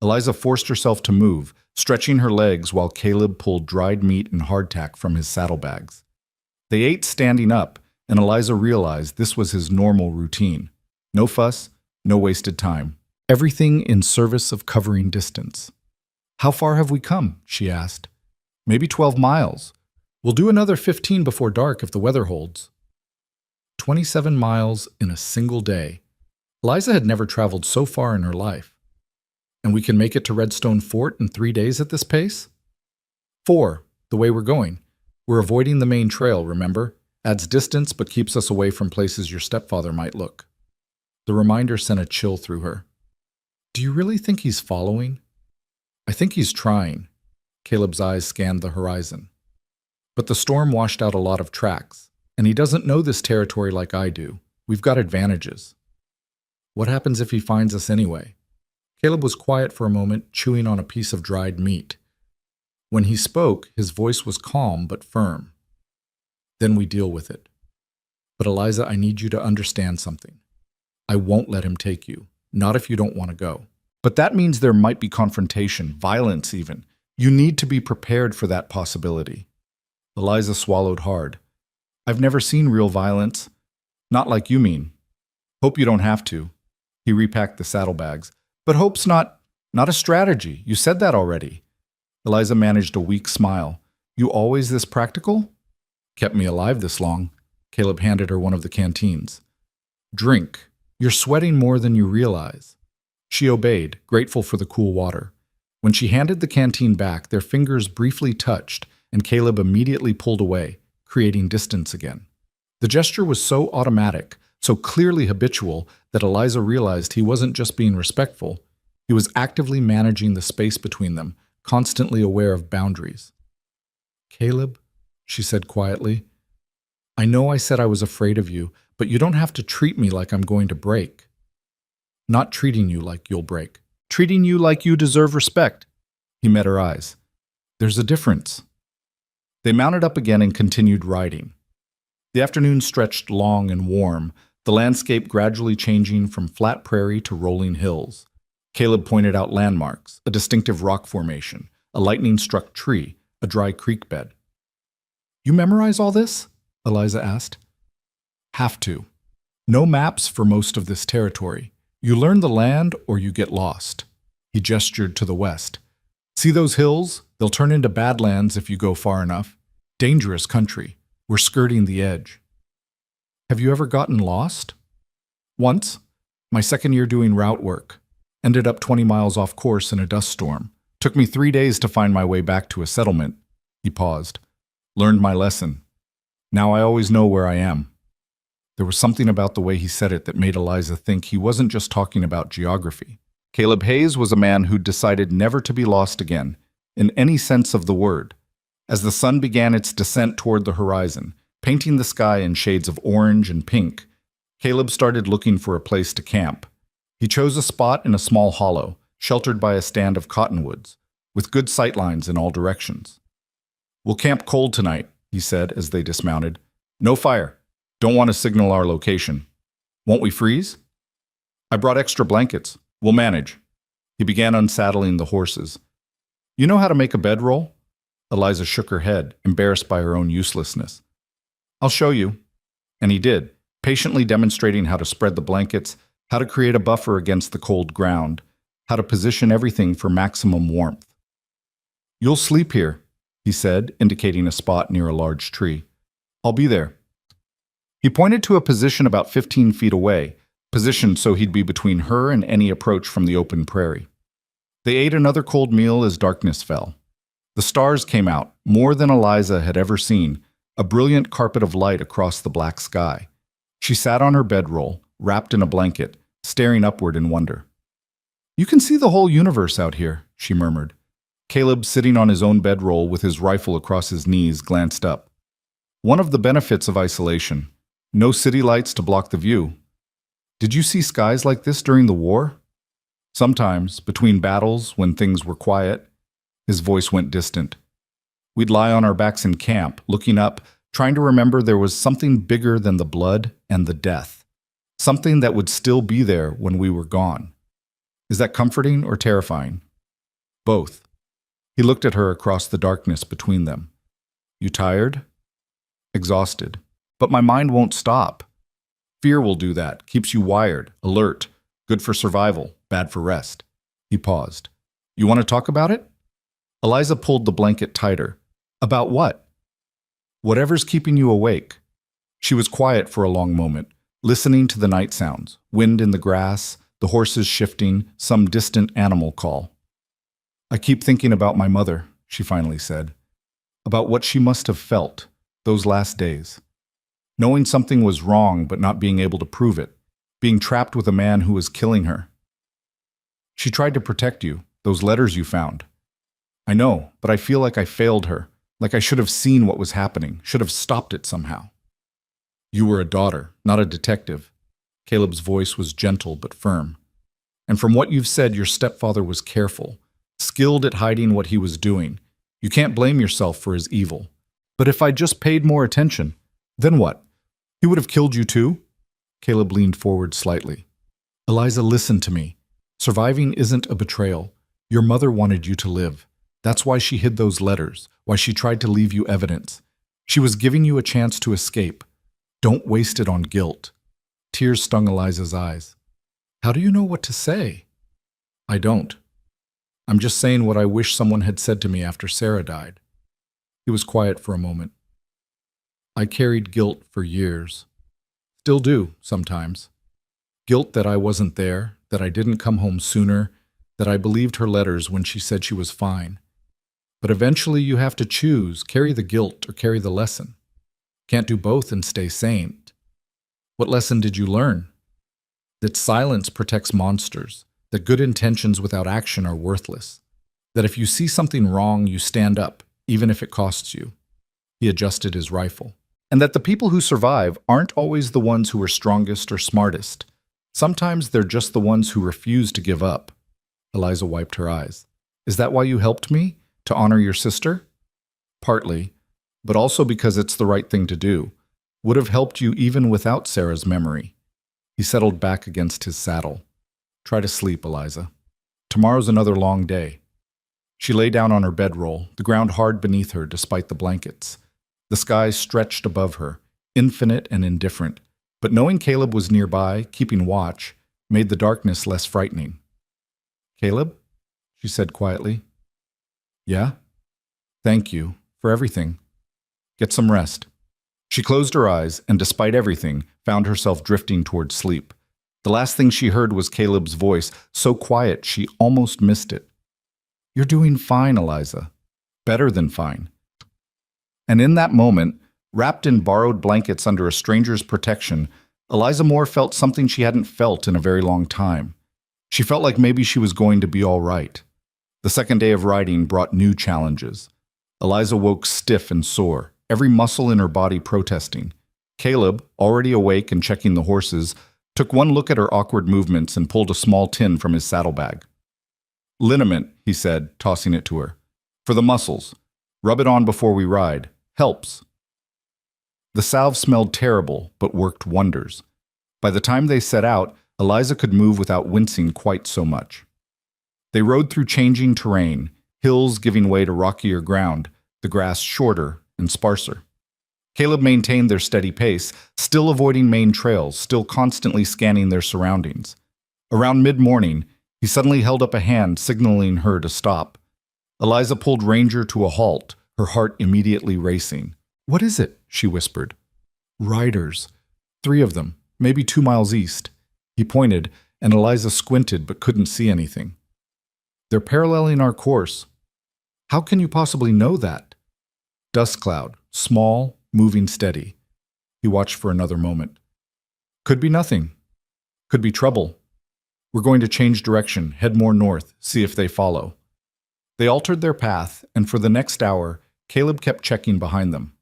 Eliza forced herself to move, stretching her legs while Caleb pulled dried meat and hardtack from his saddlebags. They ate standing up, and Eliza realized this was his normal routine. No fuss, no wasted time. Everything in service of covering distance. How far have we come? She asked. Maybe 12 miles. We'll do another 15 before dark if the weather holds. 27 miles in a single day. Eliza had never traveled so far in her life. And we can make it to Redstone Fort in 3 days at this pace? 4, the way we're going. We're avoiding the main trail, remember? Adds distance but keeps us away from places your stepfather might look. The reminder sent a chill through her. Do you really think he's following? I think he's trying. Caleb's eyes scanned the horizon. But the storm washed out a lot of tracks, and he doesn't know this territory like I do. We've got advantages. What happens if he finds us anyway? Caleb was quiet for a moment, chewing on a piece of dried meat. When he spoke, his voice was calm but firm. Then we deal with it. But Eliza, I need you to understand something. I won't let him take you, not if you don't want to go. But that means there might be confrontation, violence even. You need to be prepared for that possibility. Eliza swallowed hard. I've never seen real violence. Not like you mean. Hope you don't have to. He repacked the saddlebags. But hope's not a strategy. You said that already. Eliza managed a weak smile. You always this practical? Kept me alive this long. Caleb handed her one of the canteens. Drink. You're sweating more than you realize. She obeyed, grateful for the cool water. When she handed the canteen back, their fingers briefly touched, and Caleb immediately pulled away, creating distance again. The gesture was so automatic, so clearly habitual, that Eliza realized he wasn't just being respectful. He was actively managing the space between them, constantly aware of boundaries. Caleb, she said quietly, I know I said I was afraid of you, but you don't have to treat me like I'm going to break. Not treating you like you'll break. Treating you like you deserve respect. He met her eyes. There's a difference. They mounted up again and continued riding. The afternoon stretched long and warm, the landscape gradually changing from flat prairie to rolling hills. Caleb pointed out landmarks, a distinctive rock formation, a lightning-struck tree, a dry creek bed. You memorize all this? Eliza asked. Have to. No maps for most of this territory. You learn the land or you get lost. He gestured to the west. See those hills? They'll turn into badlands if you go far enough. Dangerous country. We're skirting the edge. Have you ever gotten lost? Once. My second year doing route work. Ended up 20 miles off course in a dust storm. Took me 3 days to find my way back to a settlement. He paused. Learned my lesson. Now I always know where I am. There was something about the way he said it that made Eliza think he wasn't just talking about geography. Caleb Hayes was a man who'd decided never to be lost again, in any sense of the word. As the sun began its descent toward the horizon, painting the sky in shades of orange and pink, Caleb started looking for a place to camp. He chose a spot in a small hollow, sheltered by a stand of cottonwoods, with good sightlines in all directions. We'll camp cold tonight, he said as they dismounted. No fire. Don't want to signal our location. Won't we freeze? I brought extra blankets. We'll manage. He began unsaddling the horses. You know how to make a bedroll? Eliza shook her head, embarrassed by her own uselessness. I'll show you. And he did, patiently demonstrating how to spread the blankets, how to create a buffer against the cold ground, how to position everything for maximum warmth. You'll sleep here, he said, indicating a spot near a large tree. I'll be there. He pointed to a position about 15 feet away, positioned so he'd be between her and any approach from the open prairie. They ate another cold meal as darkness fell. The stars came out, more than Eliza had ever seen, a brilliant carpet of light across the black sky. She sat on her bedroll, wrapped in a blanket, staring upward in wonder. You can see the whole universe out here, she murmured. Caleb, sitting on his own bedroll with his rifle across his knees, glanced up. One of the benefits of isolation. No city lights to block the view. Did you see skies like this during the war? Sometimes, between battles, when things were quiet. His voice went distant. We'd lie on our backs in camp, looking up, trying to remember there was something bigger than the blood and the death. Something that would still be there when we were gone. Is that comforting or terrifying? Both. He looked at her across the darkness between them. You tired? Exhausted. But my mind won't stop. Fear will do that, keeps you wired, alert, good for survival, bad for rest. He paused. You want to talk about it? Eliza pulled the blanket tighter. About what? Whatever's keeping you awake. She was quiet for a long moment, listening to the night sounds, wind in the grass, the horses shifting, some distant animal call. I keep thinking about my mother, she finally said. About what she must have felt those last days. Knowing something was wrong but not being able to prove it, being trapped with a man who was killing her. She tried to protect you, those letters you found. I know, but I feel like I failed her, like I should have seen what was happening, should have stopped it somehow. You were a daughter, not a detective. Caleb's voice was gentle but firm. And from what you've said, your stepfather was careful, skilled at hiding what he was doing. You can't blame yourself for his evil. But if I just paid more attention, then what? He would have killed you too? Caleb leaned forward slightly. Eliza, listen to me. Surviving isn't a betrayal. Your mother wanted you to live. That's why she hid those letters, why she tried to leave you evidence. She was giving you a chance to escape. Don't waste it on guilt. Tears stung Eliza's eyes. How do you know what to say? I don't. I'm just saying what I wish someone had said to me after Sarah died. He was quiet for a moment. I carried guilt for years. Still do, sometimes. Guilt that I wasn't there, that I didn't come home sooner, that I believed her letters when she said she was fine. But eventually you have to choose, carry the guilt or carry the lesson. Can't do both and stay sane. What lesson did you learn? That silence protects monsters, that good intentions without action are worthless, that if you see something wrong, you stand up, even if it costs you. He adjusted his rifle. And that the people who survive aren't always the ones who are strongest or smartest. Sometimes they're just the ones who refuse to give up. Eliza wiped her eyes. Is that why you helped me? To honor your sister? Partly, but also because it's the right thing to do. Would have helped you even without Sarah's memory. He settled back against his saddle. Try to sleep, Eliza. Tomorrow's another long day. She lay down on her bedroll, the ground hard beneath her despite the blankets. The sky stretched above her, infinite and indifferent, but knowing Caleb was nearby, keeping watch, made the darkness less frightening. Caleb? She said quietly. Yeah? Thank you for everything. Get some rest. She closed her eyes and, despite everything, found herself drifting toward sleep. The last thing she heard was Caleb's voice, so quiet she almost missed it. You're doing fine, Eliza. Better than fine. And in that moment, wrapped in borrowed blankets under a stranger's protection, Eliza Moore felt something she hadn't felt in a very long time. She felt like maybe she was going to be all right. The second day of riding brought new challenges. Eliza woke stiff and sore, every muscle in her body protesting. Caleb, already awake and checking the horses, took one look at her awkward movements and pulled a small tin from his saddlebag. Liniment, he said, tossing it to her. For the muscles. Rub it on before we ride. Helps. The salve smelled terrible, but worked wonders. By the time they set out, Eliza could move without wincing quite so much. They rode through changing terrain, hills giving way to rockier ground, the grass shorter and sparser. Caleb maintained their steady pace, still avoiding main trails, still constantly scanning their surroundings. Around mid-morning, he suddenly held up a hand, signaling her to stop. Eliza pulled Ranger to a halt, her heart immediately racing. What is it? She whispered. Riders. 3 of them, maybe 2 miles east. He pointed, and Eliza squinted but couldn't see anything. They're paralleling our course. How can you possibly know that? Dust cloud, small, moving steady. He watched for another moment. Could be nothing. Could be trouble. We're going to change direction, head more north, see if they follow. They altered their path, and for the next hour, Caleb kept checking behind them.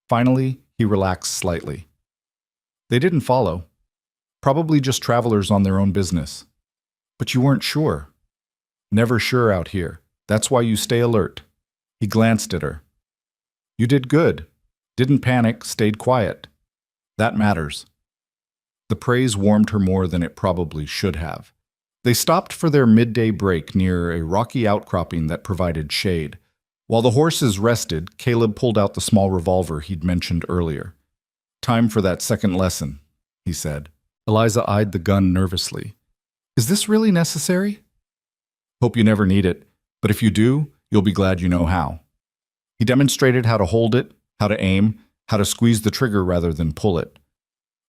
Finally, he relaxed slightly. They didn't follow. Probably just travelers on their own business. But you weren't sure. Never sure out here. That's why you stay alert. He glanced at her. You did good. Didn't panic, stayed quiet. That matters. The praise warmed her more than it probably should have. They stopped for their midday break near a rocky outcropping that provided shade. While the horses rested, Caleb pulled out the small revolver he'd mentioned earlier. Time for that second lesson, he said. Eliza eyed the gun nervously. Is this really necessary? Hope you never need it, but if you do, you'll be glad you know how. He demonstrated how to hold it, how to aim, how to squeeze the trigger rather than pull it.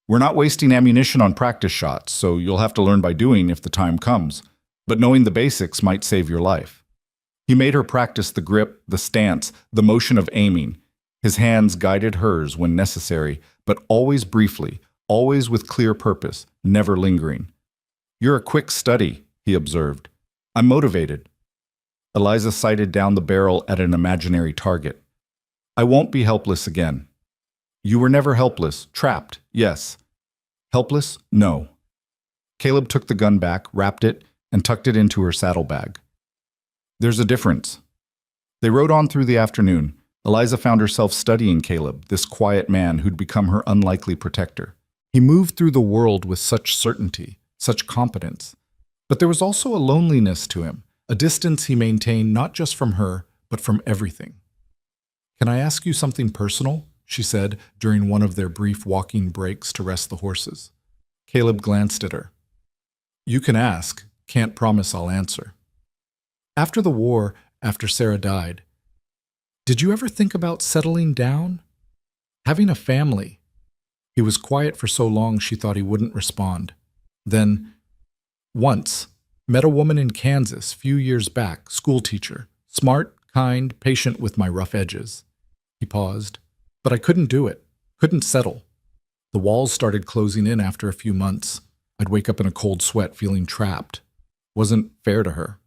We're not wasting ammunition on practice shots, so you'll have to learn by doing if the time comes, but knowing the basics might save your life. He made her practice the grip, the stance, the motion of aiming. His hands guided hers when necessary, but always briefly, always with clear purpose, never lingering. You're a quick study, he observed. I'm motivated. Eliza sighted down the barrel at an imaginary target. I won't be helpless again. You were never helpless. Trapped, yes. Helpless? No. Caleb took the gun back, wrapped it, and tucked it into her saddlebag. There's a difference. They rode on through the afternoon. Eliza found herself studying Caleb, this quiet man who'd become her unlikely protector. He moved through the world with such certainty, such competence. But there was also a loneliness to him, a distance he maintained not just from her, but from everything. "Can I ask you something personal?" she said during one of their brief walking breaks to rest the horses. Caleb glanced at her. "You can ask, can't promise I'll answer. After the war, after Sarah died, did you ever think about settling down? Having a family?" He was quiet for so long she thought he wouldn't respond. Then, "Once, met a woman in Kansas few years back, schoolteacher, smart, kind, patient with my rough edges." He paused. "But I couldn't do it, couldn't settle. The walls started closing in after a few months. I'd wake up in a cold sweat feeling trapped. Wasn't fair to her."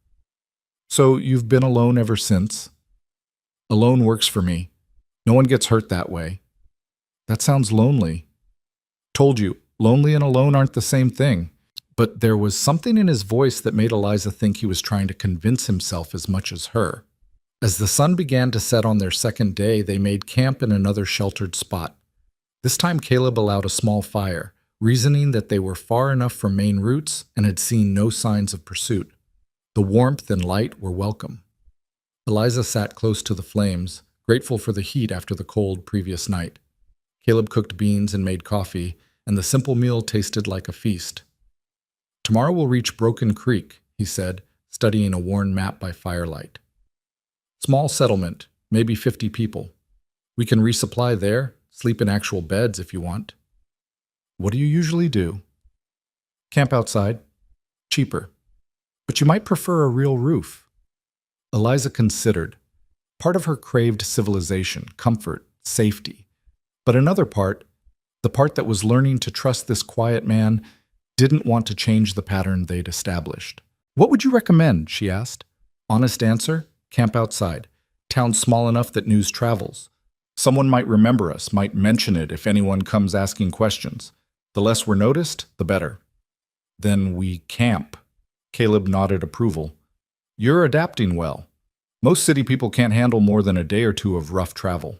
"So you've been alone ever since?" "Alone works for me. No one gets hurt that way." "That sounds lonely." "Told you, lonely and alone aren't the same thing." But there was something in his voice that made Eliza think he was trying to convince himself as much as her. As the sun began to set on their second day, they made camp in another sheltered spot. This time Caleb allowed a small fire, reasoning that they were far enough from main routes and had seen no signs of pursuit. The warmth and light were welcome. Eliza sat close to the flames, grateful for the heat after the cold previous night. Caleb cooked beans and made coffee, and the simple meal tasted like a feast. "Tomorrow we'll reach Broken Creek," he said, studying a worn map by firelight. "Small settlement, maybe 50 people. We can resupply there, sleep in actual beds if you want." "What do you usually do?" "Camp outside. Cheaper. But you might prefer a real roof." Eliza considered. Part of her craved civilization, comfort, safety. But another part, the part that was learning to trust this quiet man, didn't want to change the pattern they'd established. "What would you recommend?" she asked. Honest answer, camp outside. Town small enough that news travels. Someone might remember us, might mention it if anyone comes asking questions. The less we're noticed, the better. "Then we camp." Caleb nodded approval. "You're adapting well. Most city people can't handle more than a day or two of rough travel."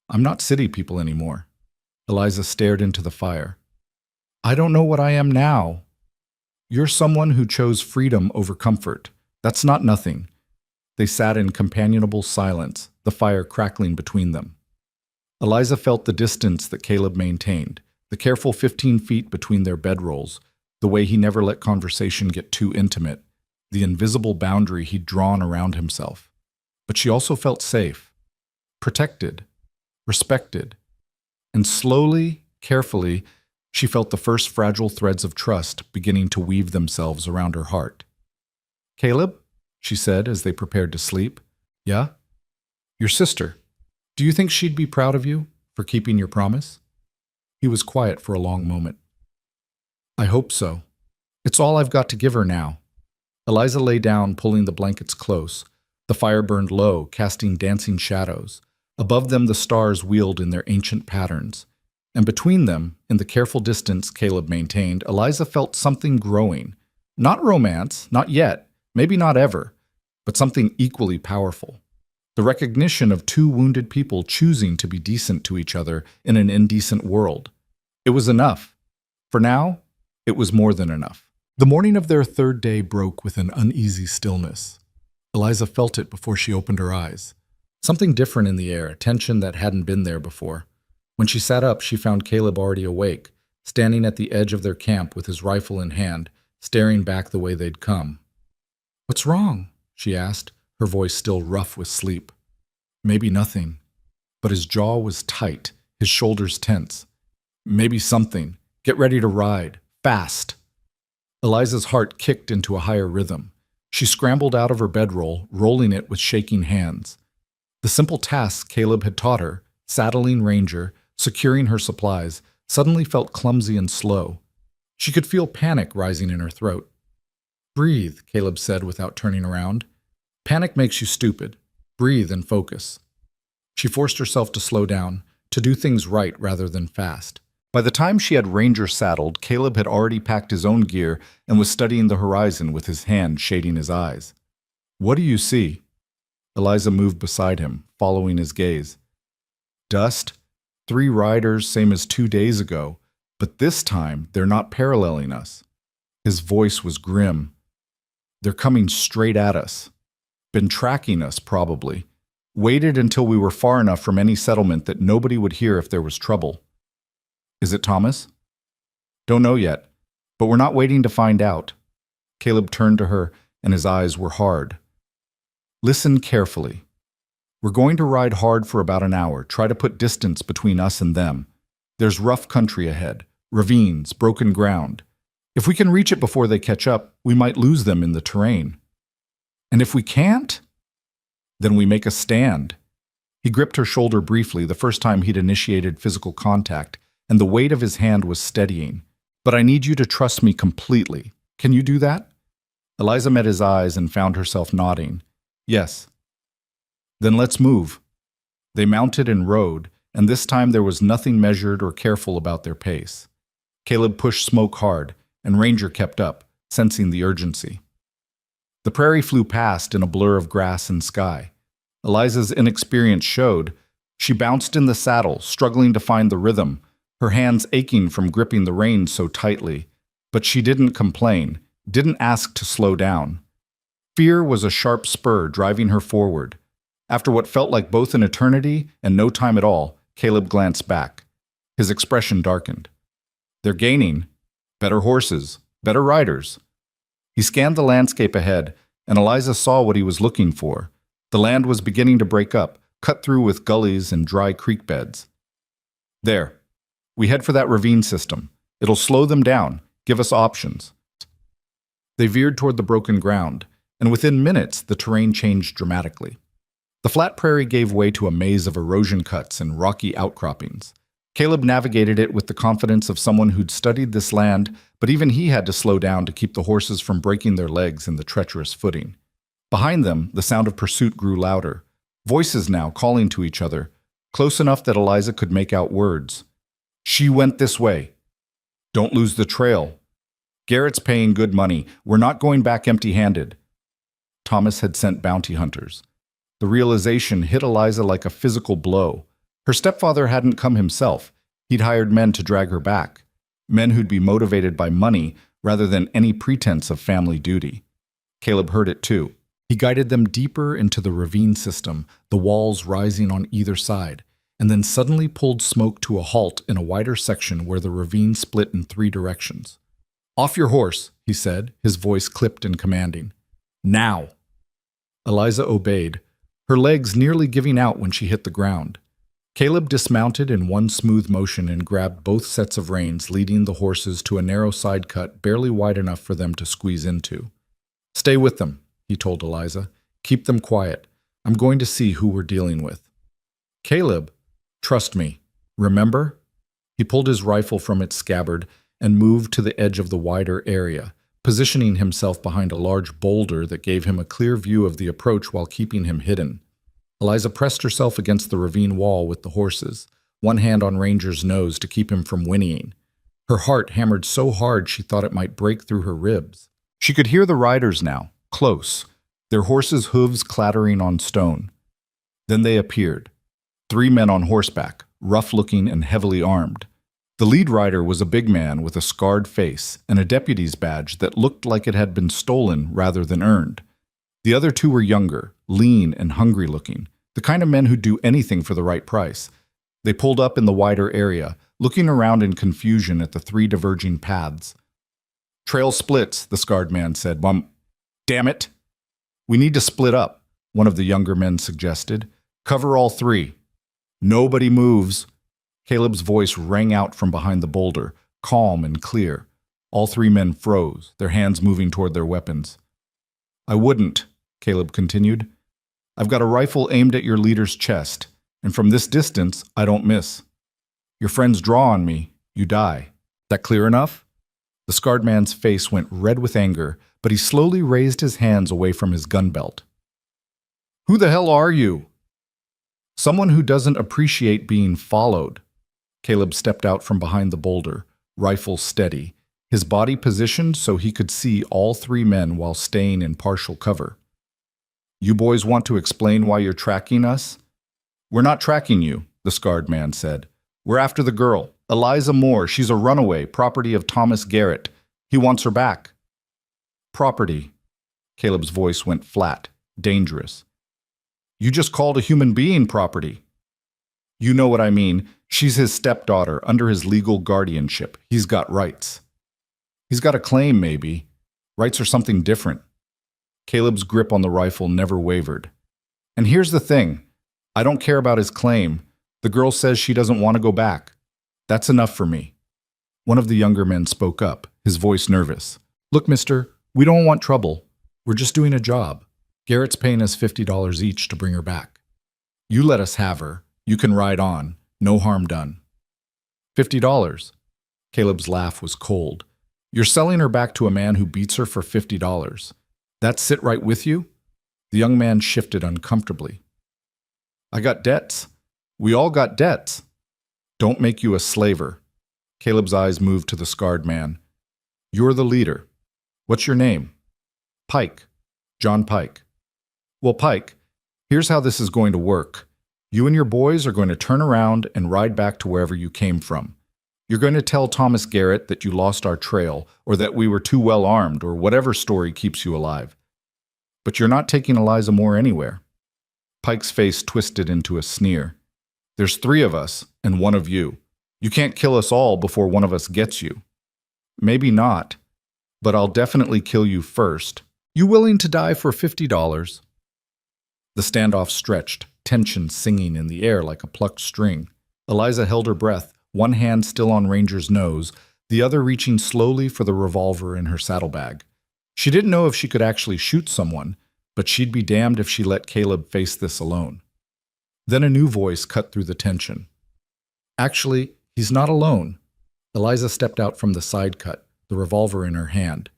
"I'm not city people anymore." Eliza stared into the fire. "I don't know what I am now." "You're someone who chose freedom over comfort. That's not nothing." They sat in companionable silence, the fire crackling between them. Eliza felt the distance that Caleb maintained, the careful 15 feet between their bedrolls, the way he never let conversation get too intimate, the invisible boundary he'd drawn around himself. But she also felt safe, protected, respected, and slowly, carefully, she felt the first fragile threads of trust beginning to weave themselves around her heart. "Caleb?" she said as they prepared to sleep. "Yeah?" "Your sister. Do you think she'd be proud of you for keeping your promise?" He was quiet for a long moment. "I hope so. It's all I've got to give her now." Eliza lay down, pulling the blankets close. The fire burned low, casting dancing shadows. Above them the stars wheeled in their ancient patterns. And between them, in the careful distance Caleb maintained, Eliza felt something growing. Not romance, not yet, maybe not ever, but something equally powerful. The recognition of two wounded people choosing to be decent to each other in an indecent world. It was enough. For now, it was more than enough. The morning of their third day broke with an uneasy stillness. Eliza felt it before she opened her eyes. Something different in the air, tension that hadn't been there before. When she sat up, she found Caleb already awake, standing at the edge of their camp with his rifle in hand, staring back the way they'd come. "What's wrong?" she asked, her voice still rough with sleep. "Maybe nothing." But his jaw was tight, his shoulders tense. "Maybe something. Get ready to ride. Fast." Eliza's heart kicked into a higher rhythm. She scrambled out of her bedroll, rolling it with shaking hands. The simple tasks Caleb had taught her, saddling Ranger, securing her supplies, suddenly felt clumsy and slow. She could feel panic rising in her throat. "Breathe," Caleb said without turning around. "Panic makes you stupid. Breathe and focus." She forced herself to slow down, to do things right rather than fast. By the time she had Ranger saddled, Caleb had already packed his own gear and was studying the horizon with his hand shading his eyes. "What do you see?" Eliza moved beside him, following his gaze. "Dust. 3 riders, same as 2 days ago, but this time they're not paralleling us." His voice was grim. "They're coming straight at us. Been tracking us, probably. Waited until we were far enough from any settlement that nobody would hear if there was trouble." "Is it Thomas?" "Don't know yet, but we're not waiting to find out." Caleb turned to her, and his eyes were hard. "Listen carefully. We're going to ride hard for about an hour, try to put distance between us and them. There's rough country ahead, ravines, broken ground. If we can reach it before they catch up, we might lose them in the terrain. And if we can't, then we make a stand." He gripped her shoulder briefly, the first time he'd initiated physical contact, and the weight of his hand was steadying. "But I need you to trust me completely. Can you do that?" Eliza met his eyes and found herself nodding. "Yes." "Then let's move." They mounted and rode, and this time there was nothing measured or careful about their pace. Caleb pushed Smoke hard, and Ranger kept up, sensing the urgency. The prairie flew past in a blur of grass and sky. Eliza's inexperience showed. She bounced in the saddle, struggling to find the rhythm, her hands aching from gripping the reins so tightly. But she didn't complain, didn't ask to slow down. Fear was a sharp spur driving her forward. After what felt like both an eternity and no time at all, Caleb glanced back. His expression darkened. "They're gaining. Better horses, better riders." He scanned the landscape ahead, and Eliza saw what he was looking for. The land was beginning to break up, cut through with gullies and dry creek beds. "There. We head for that ravine system. It'll slow them down, give us options." They veered toward the broken ground, and within minutes the terrain changed dramatically. The flat prairie gave way to a maze of erosion cuts and rocky outcroppings. Caleb navigated it with the confidence of someone who'd studied this land, but even he had to slow down to keep the horses from breaking their legs in the treacherous footing. Behind them, the sound of pursuit grew louder. Voices now calling to each other, close enough that Eliza could make out words. "She went this way." "Don't lose the trail." "Garrett's paying good money. We're not going back empty-handed." Thomas had sent bounty hunters. The realization hit Eliza like a physical blow. Her stepfather hadn't come himself. He'd hired men to drag her back. Men who'd be motivated by money rather than any pretense of family duty. Caleb heard it too. He guided them deeper into the ravine system, the walls rising on either side, and then suddenly pulled Smoke to a halt in a wider section where the ravine split in 3 directions. "Off your horse," he said, his voice clipped and commanding. "Now!" Eliza obeyed, her legs nearly giving out when she hit the ground. Caleb dismounted in one smooth motion and grabbed both sets of reins, leading the horses to a narrow side cut barely wide enough for them to squeeze into. "Stay with them," he told Eliza. "Keep them quiet. I'm going to see who we're dealing with." "Caleb, trust me. Remember?" He pulled his rifle from its scabbard and moved to the edge of the wider area, positioning himself behind a large boulder that gave him a clear view of the approach while keeping him hidden. Eliza pressed herself against the ravine wall with the horses, one hand on Ranger's nose to keep him from whinnying. Her heart hammered so hard she thought it might break through her ribs. She could hear the riders now, close, their horses' hooves clattering on stone. Then they appeared. 3 men on horseback, rough-looking and heavily armed. The lead rider was a big man with a scarred face and a deputy's badge that looked like it had been stolen rather than earned. The other 2 were younger, lean and hungry-looking, the kind of men who'd do anything for the right price. They pulled up in the wider area, looking around in confusion at the 3 diverging paths. "Trail splits," the scarred man said. "Damn it!" "We need to split up," one of the younger men suggested. "Cover all 3. "Nobody moves." Caleb's voice rang out from behind the boulder, calm and clear. All 3 men froze, their hands moving toward their weapons. "I wouldn't," Caleb continued. "I've got a rifle aimed at your leader's chest, and from this distance, I don't miss. Your friends draw on me, you die. That clear enough?" The scarred man's face went red with anger, but he slowly raised his hands away from his gun belt. "Who the hell are you?" "Someone who doesn't appreciate being followed." Caleb stepped out from behind the boulder, rifle steady, his body positioned so he could see all three men while staying in partial cover. "You boys want to explain why you're tracking us?" "We're not tracking you," the scarred man said. "We're after the girl, Eliza Moore. She's a runaway, property of Thomas Garrett. He wants her back." "Property." Caleb's voice went flat, dangerous. "You just called a human being property." "You know what I mean. She's his stepdaughter, under his legal guardianship. He's got rights." "He's got a claim, maybe. Rights are something different." Caleb's grip on the rifle never wavered. "And here's the thing. I don't care about his claim. The girl says she doesn't want to go back. That's enough for me." One of the younger men spoke up, his voice nervous. "Look, mister, we don't want trouble. We're just doing a job. Garrett's paying us $50 each to bring her back. You let us have her. You can ride on. No harm done." $50? Caleb's laugh was cold. "You're selling her back to a man who beats her for $50. That sit right with you?" The young man shifted uncomfortably. "I got debts. We all got debts." "Don't make you a slaver." Caleb's eyes moved to the scarred man. "You're the leader. What's your name?" "Pike. John Pike." "Well, Pike, here's how this is going to work. You and your boys are going to turn around and ride back to wherever you came from. You're going to tell Thomas Garrett that you lost our trail, or that we were too well armed, or whatever story keeps you alive. But you're not taking Eliza Moore anywhere." Pike's face twisted into a sneer. "There's three of us, and one of you. You can't kill us all before one of us gets you." "Maybe not, but I'll definitely kill you first. You willing to die for $50? The standoff stretched, tension singing in the air like a plucked string. Eliza held her breath, one hand still on Ranger's nose, the other reaching slowly for the revolver in her saddlebag. She didn't know if she could actually shoot someone, but she'd be damned if she let Caleb face this alone. Then a new voice cut through the tension. "Actually, he's not alone." Eliza stepped out from the side cut, the revolver in her hand.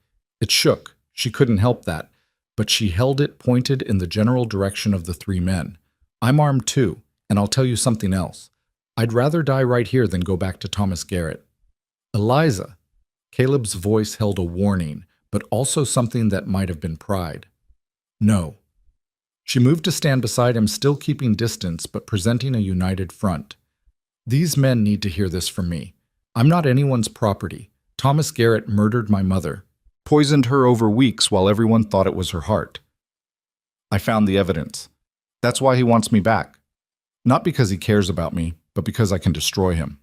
It shook. She couldn't help that, but she held it pointed in the general direction of the three men. "I'm armed too, and I'll tell you something else. I'd rather die right here than go back to Thomas Garrett." "Eliza." Caleb's voice held a warning, but also something that might have been pride. "No." She moved to stand beside him, still keeping distance, but presenting a united front. "These men need to hear this from me. I'm not anyone's property. Thomas Garrett murdered my mother, poisoned her over weeks while everyone thought it was her heart. I found the evidence. That's why he wants me back. Not because he cares about me, but because I can destroy him."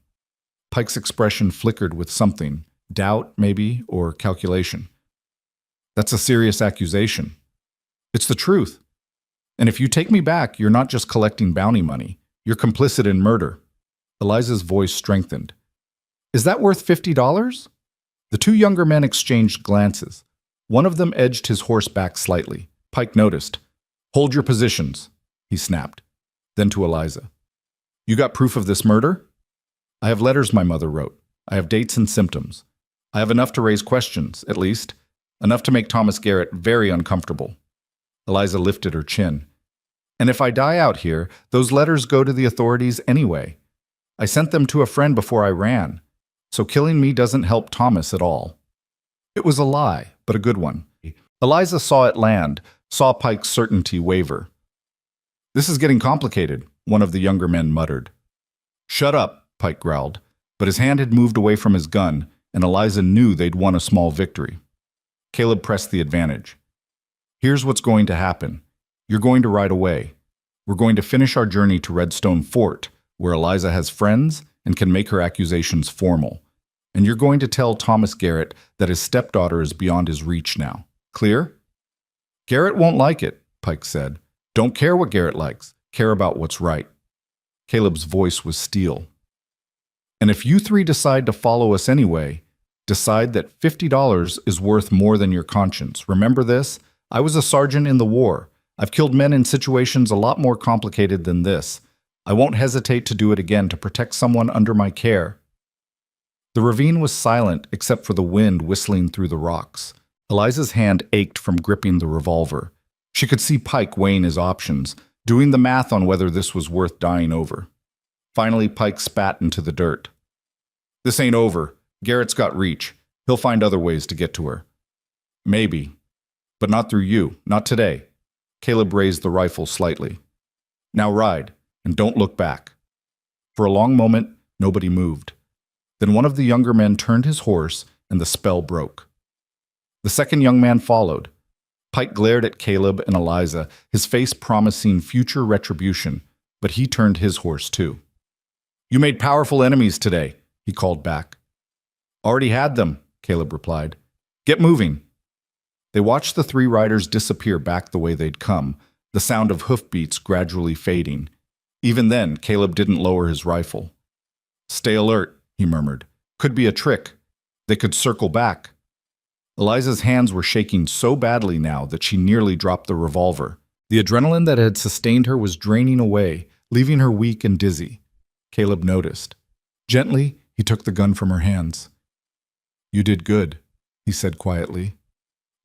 Pike's expression flickered with something, doubt maybe, or calculation. "That's a serious accusation." "It's the truth. And if you take me back, you're not just collecting bounty money. You're complicit in murder." Eliza's voice strengthened. "Is that worth $50? The two younger men exchanged glances. One of them edged his horse back slightly. Pike noticed. "Hold your positions," he snapped. Then to Eliza. "You got proof of this murder?" "I have letters my mother wrote. I have dates and symptoms. I have enough to raise questions, at least. Enough to make Thomas Garrett very uncomfortable." Eliza lifted her chin. "And if I die out here, those letters go to the authorities anyway. I sent them to a friend before I ran, so killing me doesn't help Thomas at all." It was a lie, but a good one. Eliza saw it land, saw Pike's certainty waver. "This is getting complicated," one of the younger men muttered. "Shut up," Pike growled, but his hand had moved away from his gun, and Eliza knew they'd won a small victory. Caleb pressed the advantage. "Here's what's going to happen. You're going to ride away. We're going to finish our journey to Redstone Fort, where Eliza has friends and can make her accusations formal. And you're going to tell Thomas Garrett that his stepdaughter is beyond his reach now. Clear?" "Garrett won't like it," Pike said. "Don't care what Garrett likes. Care about what's right." Caleb's voice was steel. "And if you three decide to follow us anyway, decide that $50 is worth more than your conscience. Remember this? I was a sergeant in the war. I've killed men in situations a lot more complicated than this. I won't hesitate to do it again to protect someone under my care." The ravine was silent except for the wind whistling through the rocks. Eliza's hand ached from gripping the revolver. She could see Pike weighing his options, doing the math on whether this was worth dying over. Finally, Pike spat into the dirt. This ain't over. Garrett's got reach. He'll find other ways to get to her. Maybe. But not through you. Not today. Caleb raised the rifle slightly. Now ride, and don't look back. For a long moment, nobody moved. Then one of the younger men turned his horse, and the spell broke. The second young man followed. Pike glared at Caleb and Eliza, his face promising future retribution, but he turned his horse too. You made powerful enemies today, he called back. Already had them, Caleb replied. Get moving. They watched the three riders disappear back the way they'd come, the sound of hoofbeats gradually fading. Even then, Caleb didn't lower his rifle. Stay alert, he murmured. Could be a trick. They could circle back. Eliza's hands were shaking so badly now that she nearly dropped the revolver. The adrenaline that had sustained her was draining away, leaving her weak and dizzy. Caleb noticed. Gently, he took the gun from her hands. You did good, he said quietly.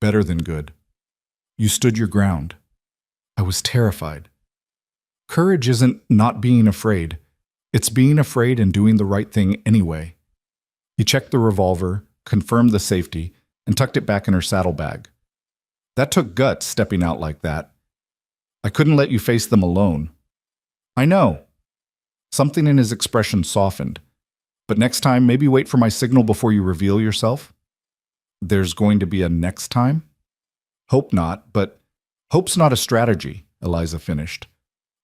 Better than good. You stood your ground. I was terrified. Courage isn't not being afraid. It's being afraid and doing the right thing anyway. He checked the revolver, confirmed the safety, and tucked it back in her saddlebag. That took guts, stepping out like that. I couldn't let you face them alone. I know. Something in his expression softened. But next time, maybe wait for my signal before you reveal yourself? There's going to be a next time? Hope not, but hope's not a strategy, Eliza finished.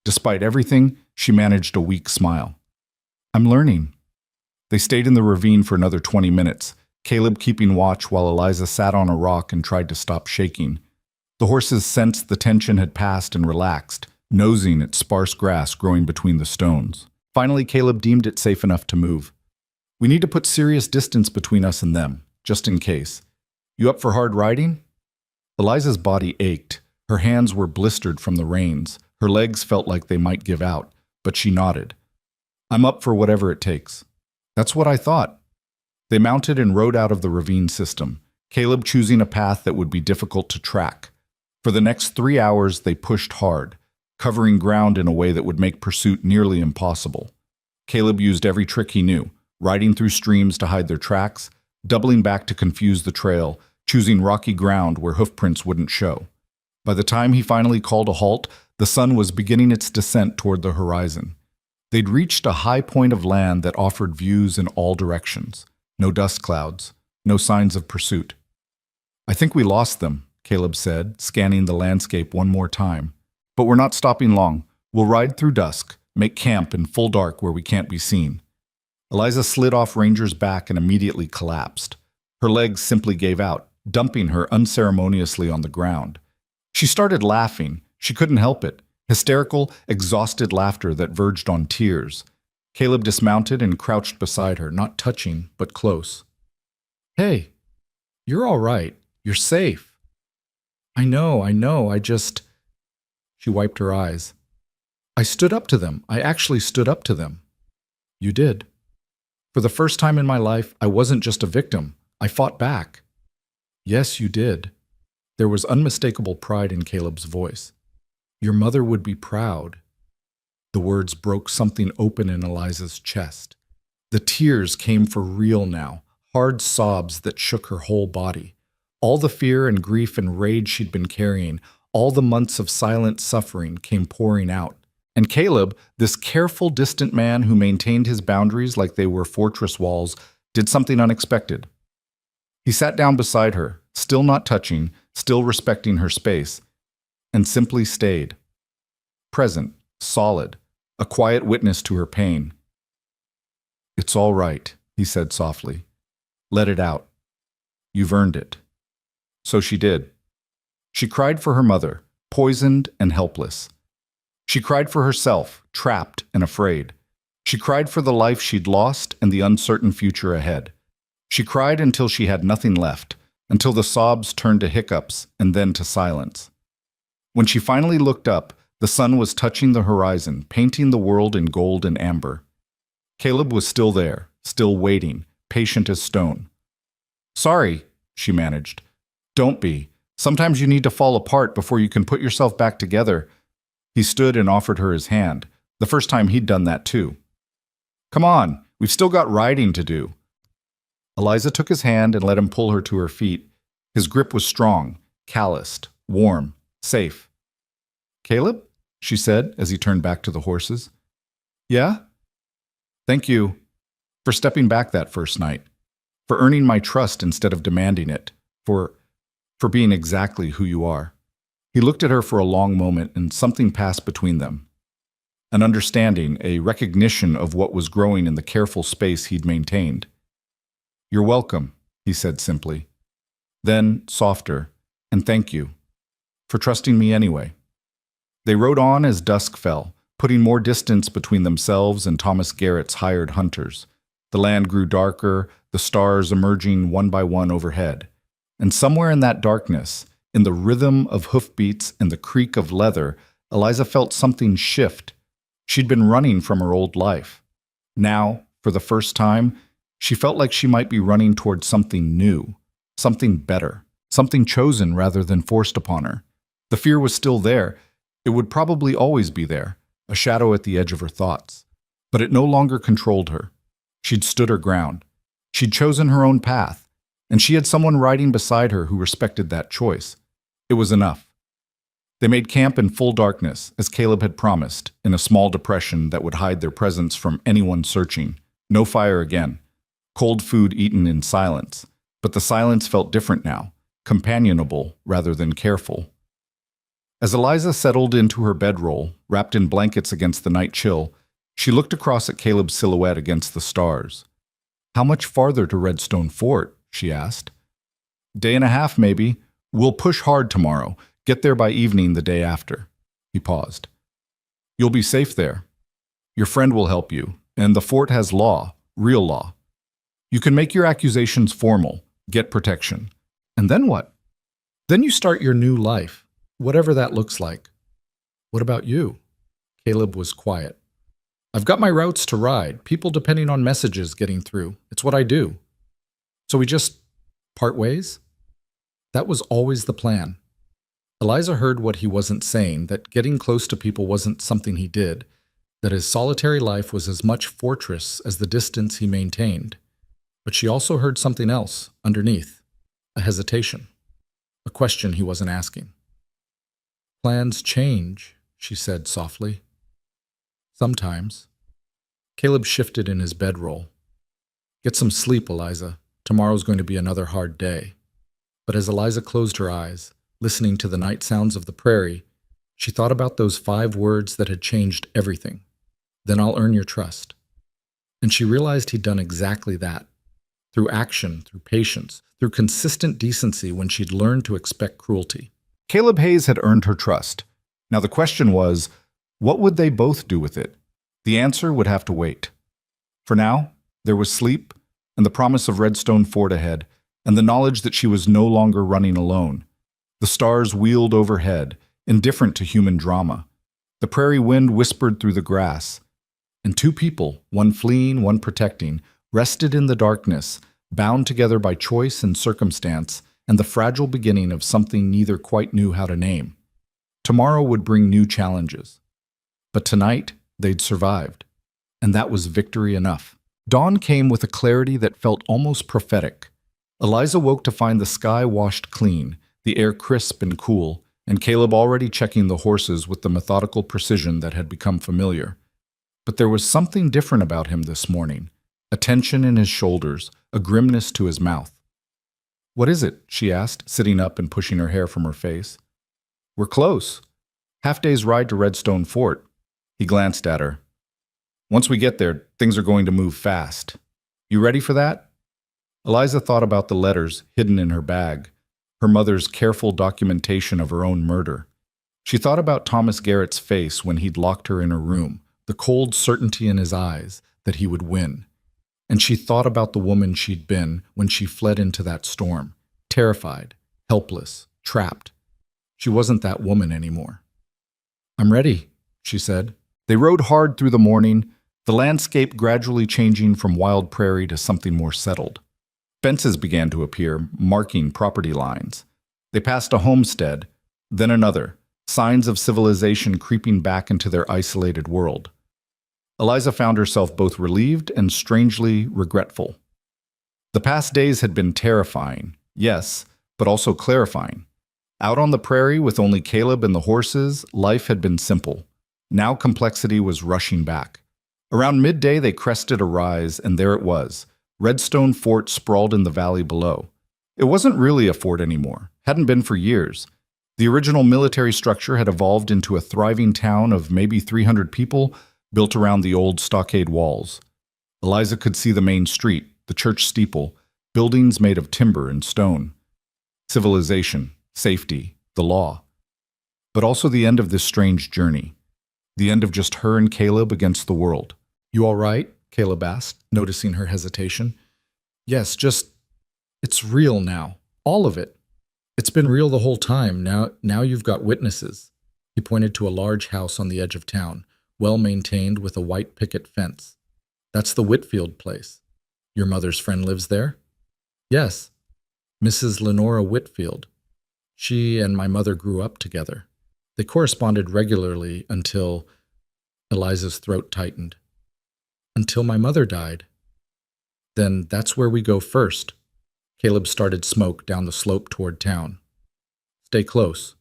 Despite everything, she managed a weak smile. I'm learning. They stayed in the ravine for another 20 minutes, Caleb keeping watch while Eliza sat on a rock and tried to stop shaking. The horses sensed the tension had passed and relaxed, nosing at sparse grass growing between the stones. Finally, Caleb deemed it safe enough to move. We need to put serious distance between us and them, just in case. You up for hard riding? Eliza's body ached. Her hands were blistered from the reins. Her legs felt like they might give out, but she nodded. I'm up for whatever it takes. That's what I thought. They mounted and rode out of the ravine system, Caleb choosing a path that would be difficult to track. For the next 3 hours, they pushed hard, covering ground in a way that would make pursuit nearly impossible. Caleb used every trick he knew, riding through streams to hide their tracks, doubling back to confuse the trail, choosing rocky ground where hoofprints wouldn't show. By the time he finally called a halt, the sun was beginning its descent toward the horizon. They'd reached a high point of land that offered views in all directions. No dust clouds, no signs of pursuit. I think we lost them, Caleb said, scanning the landscape one more time. But we're not stopping long. We'll ride through dusk, make camp in full dark where we can't be seen. Eliza slid off Ranger's back and immediately collapsed. Her legs simply gave out, dumping her unceremoniously on the ground. She started laughing. She couldn't help it. Hysterical, exhausted laughter that verged on tears. Caleb dismounted and crouched beside her, not touching, but close. Hey, you're all right. You're safe. I know, I just... She wiped her eyes. I stood up to them. I actually stood up to them. You did. For the first time in my life, I wasn't just a victim. I fought back. Yes, you did. There was unmistakable pride in Caleb's voice. Your mother would be proud. The words broke something open in Eliza's chest. The tears came for real now, hard sobs that shook her whole body. All the fear and grief and rage she'd been carrying, all the months of silent suffering came pouring out. And Caleb, this careful, distant man who maintained his boundaries like they were fortress walls, did something unexpected. He sat down beside her, still not touching, still respecting her space, and simply stayed. Present, solid, a quiet witness to her pain. It's all right, he said softly. Let it out. You've earned it. So she did. She cried for her mother, poisoned and helpless. She cried for herself, trapped and afraid. She cried for the life she'd lost and the uncertain future ahead. She cried until she had nothing left, until the sobs turned to hiccups and then to silence. When she finally looked up, the sun was touching the horizon, painting the world in gold and amber. Caleb was still there, still waiting, patient as stone. Sorry, she managed. Don't be. Sometimes you need to fall apart before you can put yourself back together. He stood and offered her his hand, the first time he'd done that too. Come on, we've still got riding to do. Eliza took his hand and let him pull her to her feet. His grip was strong, calloused, warm, safe. "Caleb?" she said as he turned back to the horses. "Yeah?" "Thank you for stepping back that first night, for earning my trust instead of demanding it, for being exactly who you are." He looked at her for a long moment, and something passed between them. An understanding, a recognition of what was growing in the careful space he'd maintained. "You're welcome," he said simply. Then, softer, "And thank you for trusting me anyway." They rode on as dusk fell, putting more distance between themselves and Thomas Garrett's hired hunters. The land grew darker, the stars emerging one by one overhead. And somewhere in that darkness, in the rhythm of hoofbeats and the creak of leather, Eliza felt something shift. She'd been running from her old life. Now, for the first time, she felt like she might be running towards something new, something better, something chosen rather than forced upon her. The fear was still there. It would probably always be there, a shadow at the edge of her thoughts. But it no longer controlled her. She'd stood her ground. She'd chosen her own path, and she had someone riding beside her who respected that choice. It was enough. They made camp in full darkness, as Caleb had promised, in a small depression that would hide their presence from anyone searching. No fire again. Cold food eaten in silence. But the silence felt different now, companionable rather than careful. As Eliza settled into her bedroll, wrapped in blankets against the night chill, she looked across at Caleb's silhouette against the stars. "How much farther to Redstone Fort?" she asked. "Day and a half, maybe. We'll push hard tomorrow. Get there by evening the day after." He paused. "You'll be safe there. Your friend will help you, and the fort has law, real law. You can make your accusations formal, get protection. And then what? Then you start your new life, whatever that looks like." "What about you?" Caleb was quiet. "I've got my routes to ride, people depending on messages getting through. It's what I do." "So we just part ways?" That was always the plan. Eliza heard what he wasn't saying, that getting close to people wasn't something he did, that his solitary life was as much fortress as the distance he maintained. But she also heard something else underneath, a hesitation, a question he wasn't asking. "Plans change," she said softly. "Sometimes." Caleb shifted in his bedroll. "Get some sleep, Eliza. Tomorrow's going to be another hard day." But as Eliza closed her eyes, listening to the night sounds of the prairie, she thought about those 5 words that had changed everything. "Then I'll earn your trust." And she realized he'd done exactly that. Through action, through patience, through consistent decency when she'd learned to expect cruelty. Caleb Hayes had earned her trust. Now the question was, what would they both do with it? The answer would have to wait. For now, there was sleep, and the promise of Redstone Fort ahead, and the knowledge that she was no longer running alone. The stars wheeled overhead, indifferent to human drama. The prairie wind whispered through the grass. And 2 people, one fleeing, one protecting, rested in the darkness, bound together by choice and circumstance, and the fragile beginning of something neither quite knew how to name. Tomorrow would bring new challenges. But tonight, they'd survived. And that was victory enough. Dawn came with a clarity that felt almost prophetic. Eliza woke to find the sky washed clean, the air crisp and cool, and Caleb already checking the horses with the methodical precision that had become familiar. But there was something different about him this morning, a tension in his shoulders, a grimness to his mouth. "What is it?" she asked, sitting up and pushing her hair from her face. "We're close. Half-day's ride to Redstone Fort." He glanced at her. "Once we get there, things are going to move fast. You ready for that?" Eliza thought about the letters hidden in her bag, her mother's careful documentation of her own murder. She thought about Thomas Garrett's face when he'd locked her in her room, the cold certainty in his eyes that he would win. And she thought about the woman she'd been when she fled into that storm, terrified, helpless, trapped. She wasn't that woman anymore. "I'm ready," she said. They rode hard through the morning, the landscape gradually changing from wild prairie to something more settled. Fences began to appear, marking property lines. They passed a homestead, then another, signs of civilization creeping back into their isolated world. Eliza found herself both relieved and strangely regretful. The past days had been terrifying, yes, but also clarifying. Out on the prairie with only Caleb and the horses, life had been simple. Now complexity was rushing back. Around midday, they crested a rise, and there it was. Redstone Fort sprawled in the valley below. It wasn't really a fort anymore, hadn't been for years. The original military structure had evolved into a thriving town of maybe 300 people built around the old stockade walls. Eliza could see the main street, the church steeple, buildings made of timber and stone. Civilization, safety, the law. But also the end of this strange journey. The end of just her and Caleb against the world. "You all right?" Caleb asked, noticing her hesitation. "Yes, it's real now. All of it. It's been real the whole time. Now you've got witnesses." He pointed to a large house on the edge of town, well-maintained with a white picket fence. "That's the Whitfield place. Your mother's friend lives there?" "Yes, Mrs. Lenora Whitfield. She and my mother grew up together. They corresponded regularly until—" Eliza's throat tightened. "Until my mother died." "Then that's where we go first." Caleb started smoke down the slope toward town. "Stay close."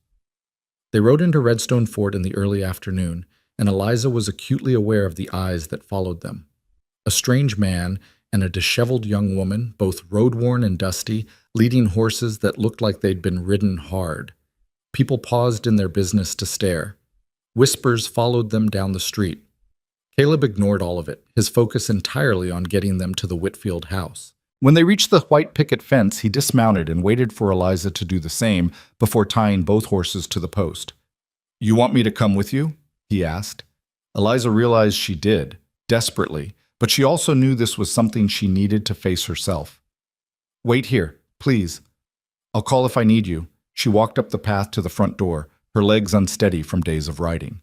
They rode into Redstone Fort in the early afternoon, and Eliza was acutely aware of the eyes that followed them. A strange man and a disheveled young woman, both road-worn and dusty, leading horses that looked like they'd been ridden hard. People paused in their business to stare. Whispers followed them down the street. Caleb ignored all of it, his focus entirely on getting them to the Whitfield house. When they reached the white picket fence, he dismounted and waited for Eliza to do the same before tying both horses to the post. "You want me to come with you?" he asked. Eliza realized she did, desperately, but she also knew this was something she needed to face herself. "Wait here, please. I'll call if I need you." She walked up the path to the front door, her legs unsteady from days of riding.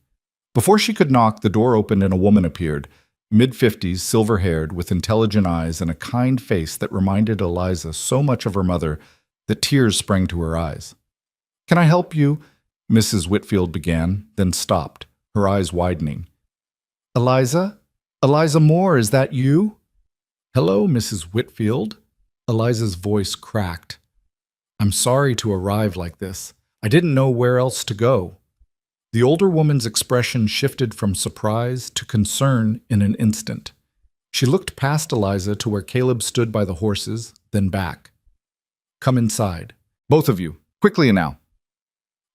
Before she could knock, the door opened and a woman appeared, mid-50s, silver-haired, with intelligent eyes and a kind face that reminded Eliza so much of her mother that tears sprang to her eyes. "Can I help you?" Mrs. Whitfield began, then stopped, her eyes widening. "Eliza? Eliza Moore, is that you?" "Hello, Mrs. Whitfield." Eliza's voice cracked. "I'm sorry to arrive like this. I didn't know where else to go." The older woman's expression shifted from surprise to concern in an instant. She looked past Eliza to where Caleb stood by the horses, then back. "Come inside. Both of you, quickly now."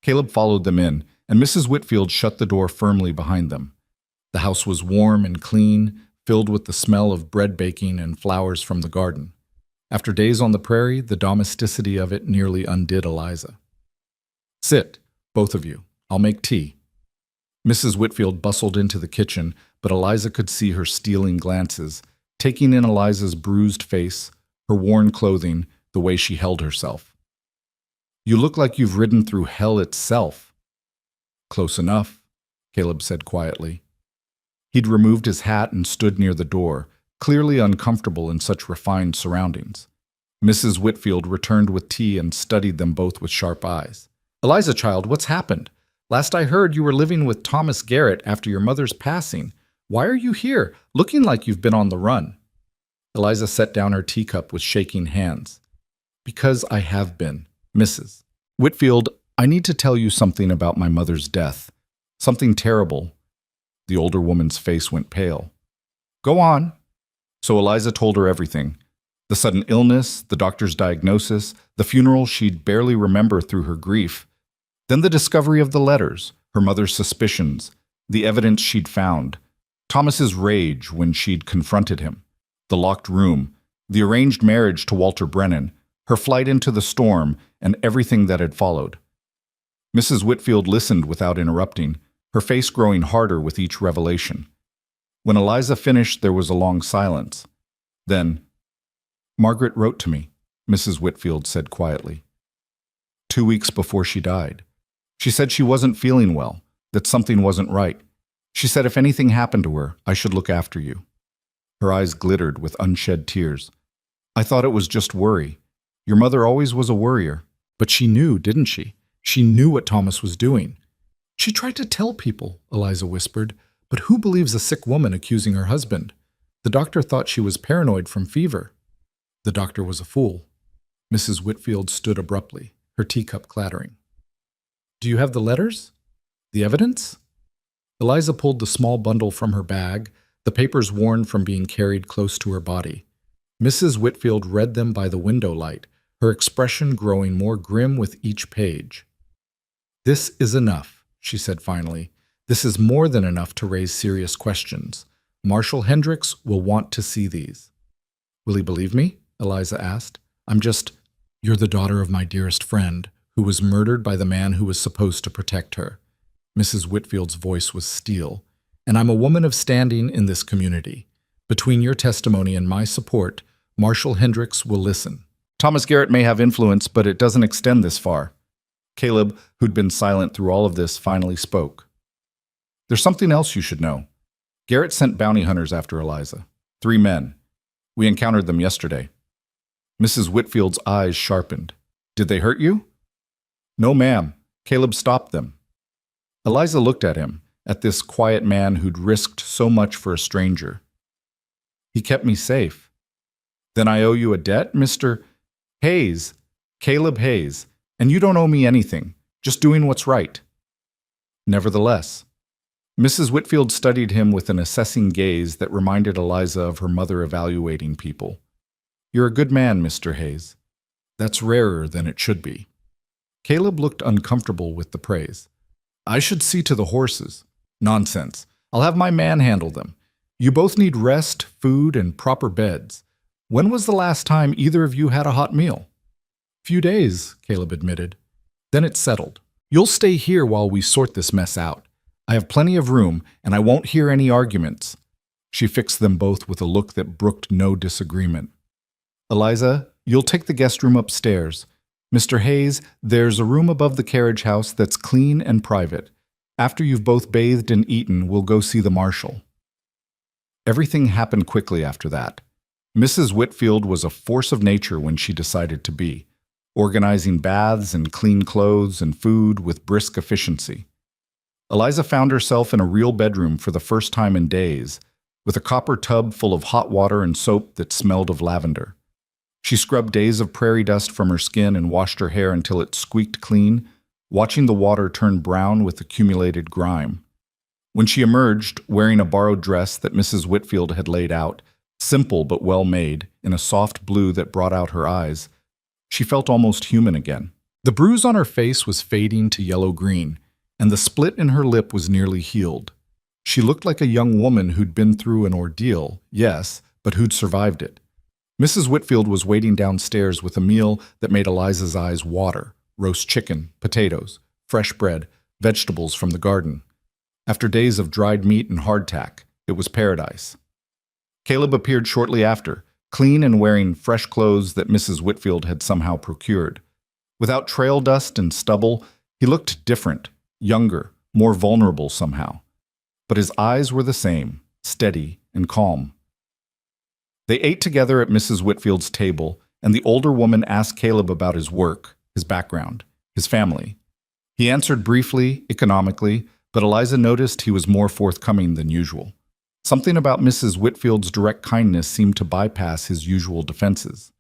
Caleb followed them in, and Mrs. Whitfield shut the door firmly behind them. The house was warm and clean, filled with the smell of bread baking and flowers from the garden. After days on the prairie, the domesticity of it nearly undid Eliza. "Sit, both of you. I'll make tea." Mrs. Whitfield bustled into the kitchen, but Eliza could see her stealing glances, taking in Eliza's bruised face, her worn clothing, the way she held herself. "You look like you've ridden through hell itself." "Close enough," Caleb said quietly. He'd removed his hat and stood near the door, clearly uncomfortable in such refined surroundings. Mrs. Whitfield returned with tea and studied them both with sharp eyes. "Eliza, child, what's happened? Last I heard, you were living with Thomas Garrett after your mother's passing. Why are you here, looking like you've been on the run?" Eliza set down her teacup with shaking hands. "Because I have been, Mrs. Whitfield, I need to tell you something about my mother's death. Something terrible." The older woman's face went pale. "Go on." So Eliza told her everything. The sudden illness, the doctor's diagnosis, the funeral she'd barely remember through her grief. Then the discovery of the letters, her mother's suspicions, the evidence she'd found, Thomas's rage when she'd confronted him, the locked room, the arranged marriage to Walter Brennan, her flight into the storm, and everything that had followed. Mrs. Whitfield listened without interrupting, her face growing harder with each revelation. When Eliza finished, there was a long silence. Then, "Margaret wrote to me," Mrs. Whitfield said quietly. 2 weeks before she died. She said she wasn't feeling well, that something wasn't right. She said if anything happened to her, I should look after you. Her eyes glittered with unshed tears. "I thought it was just worry. Your mother always was a worrier." "But she knew, didn't she? She knew what Thomas was doing." "She tried to tell people," Eliza whispered, "but who believes a sick woman accusing her husband? The doctor thought she was paranoid from fever." The doctor was a fool. Mrs. Whitfield stood abruptly, her teacup clattering. Do you have the letters? The evidence? Eliza pulled the small bundle from her bag, the papers worn from being carried close to her body. Mrs. Whitfield read them by the window light, her expression growing more grim with each page. This is enough, she said finally. This is more than enough to raise serious questions. Marshal Hendricks will want to see these. Will he believe me? Eliza asked. You're the daughter of my dearest friend, who was murdered by the man who was supposed to protect her. Mrs. Whitfield's voice was steel. And I'm a woman of standing in this community. Between your testimony and my support, Marshal Hendricks will listen. Thomas Garrett may have influence, but it doesn't extend this far. Caleb, who'd been silent through all of this, finally spoke. There's something else you should know. Garrett sent bounty hunters after Eliza. 3 men. We encountered them yesterday. Mrs. Whitfield's eyes sharpened. Did they hurt you? No, ma'am. Caleb stopped them. Eliza looked at him, at this quiet man who'd risked so much for a stranger. He kept me safe. Then I owe you a debt, Mr. Hayes, Caleb Hayes, and you don't owe me anything, just doing what's right. Nevertheless, Mrs. Whitfield studied him with an assessing gaze that reminded Eliza of her mother evaluating people. You're a good man, Mr. Hayes. That's rarer than it should be. Caleb looked uncomfortable with the praise. I should see to the horses. Nonsense. I'll have my man handle them. You both need rest, food, and proper beds. When was the last time either of you had a hot meal? Few days, Caleb admitted. Then it's settled. You'll stay here while we sort this mess out. I have plenty of room, and I won't hear any arguments. She fixed them both with a look that brooked no disagreement. Eliza, you'll take the guest room upstairs. Mr. Hayes, there's a room above the carriage house that's clean and private. After you've both bathed and eaten, we'll go see the marshal. Everything happened quickly after that. Mrs. Whitfield was a force of nature when she decided to be, organizing baths and clean clothes and food with brisk efficiency. Eliza found herself in a real bedroom for the first time in days, with a copper tub full of hot water and soap that smelled of lavender. She scrubbed days of prairie dust from her skin and washed her hair until it squeaked clean, watching the water turn brown with accumulated grime. When she emerged, wearing a borrowed dress that Mrs. Whitfield had laid out, simple but well made, in a soft blue that brought out her eyes, she felt almost human again. The bruise on her face was fading to yellow-green, and the split in her lip was nearly healed. She looked like a young woman who'd been through an ordeal, yes, but who'd survived it. Mrs. Whitfield was waiting downstairs with a meal that made Eliza's eyes water: roast chicken, potatoes, fresh bread, vegetables from the garden. After days of dried meat and hardtack, it was paradise. Caleb appeared shortly after, clean and wearing fresh clothes that Mrs. Whitfield had somehow procured. Without trail dust and stubble, he looked different, younger, more vulnerable somehow. But his eyes were the same, steady and calm. They ate together at Mrs. Whitfield's table, and the older woman asked Caleb about his work, his background, his family. He answered briefly, economically, but Eliza noticed he was more forthcoming than usual. Something about Mrs. Whitfield's direct kindness seemed to bypass his usual defenses.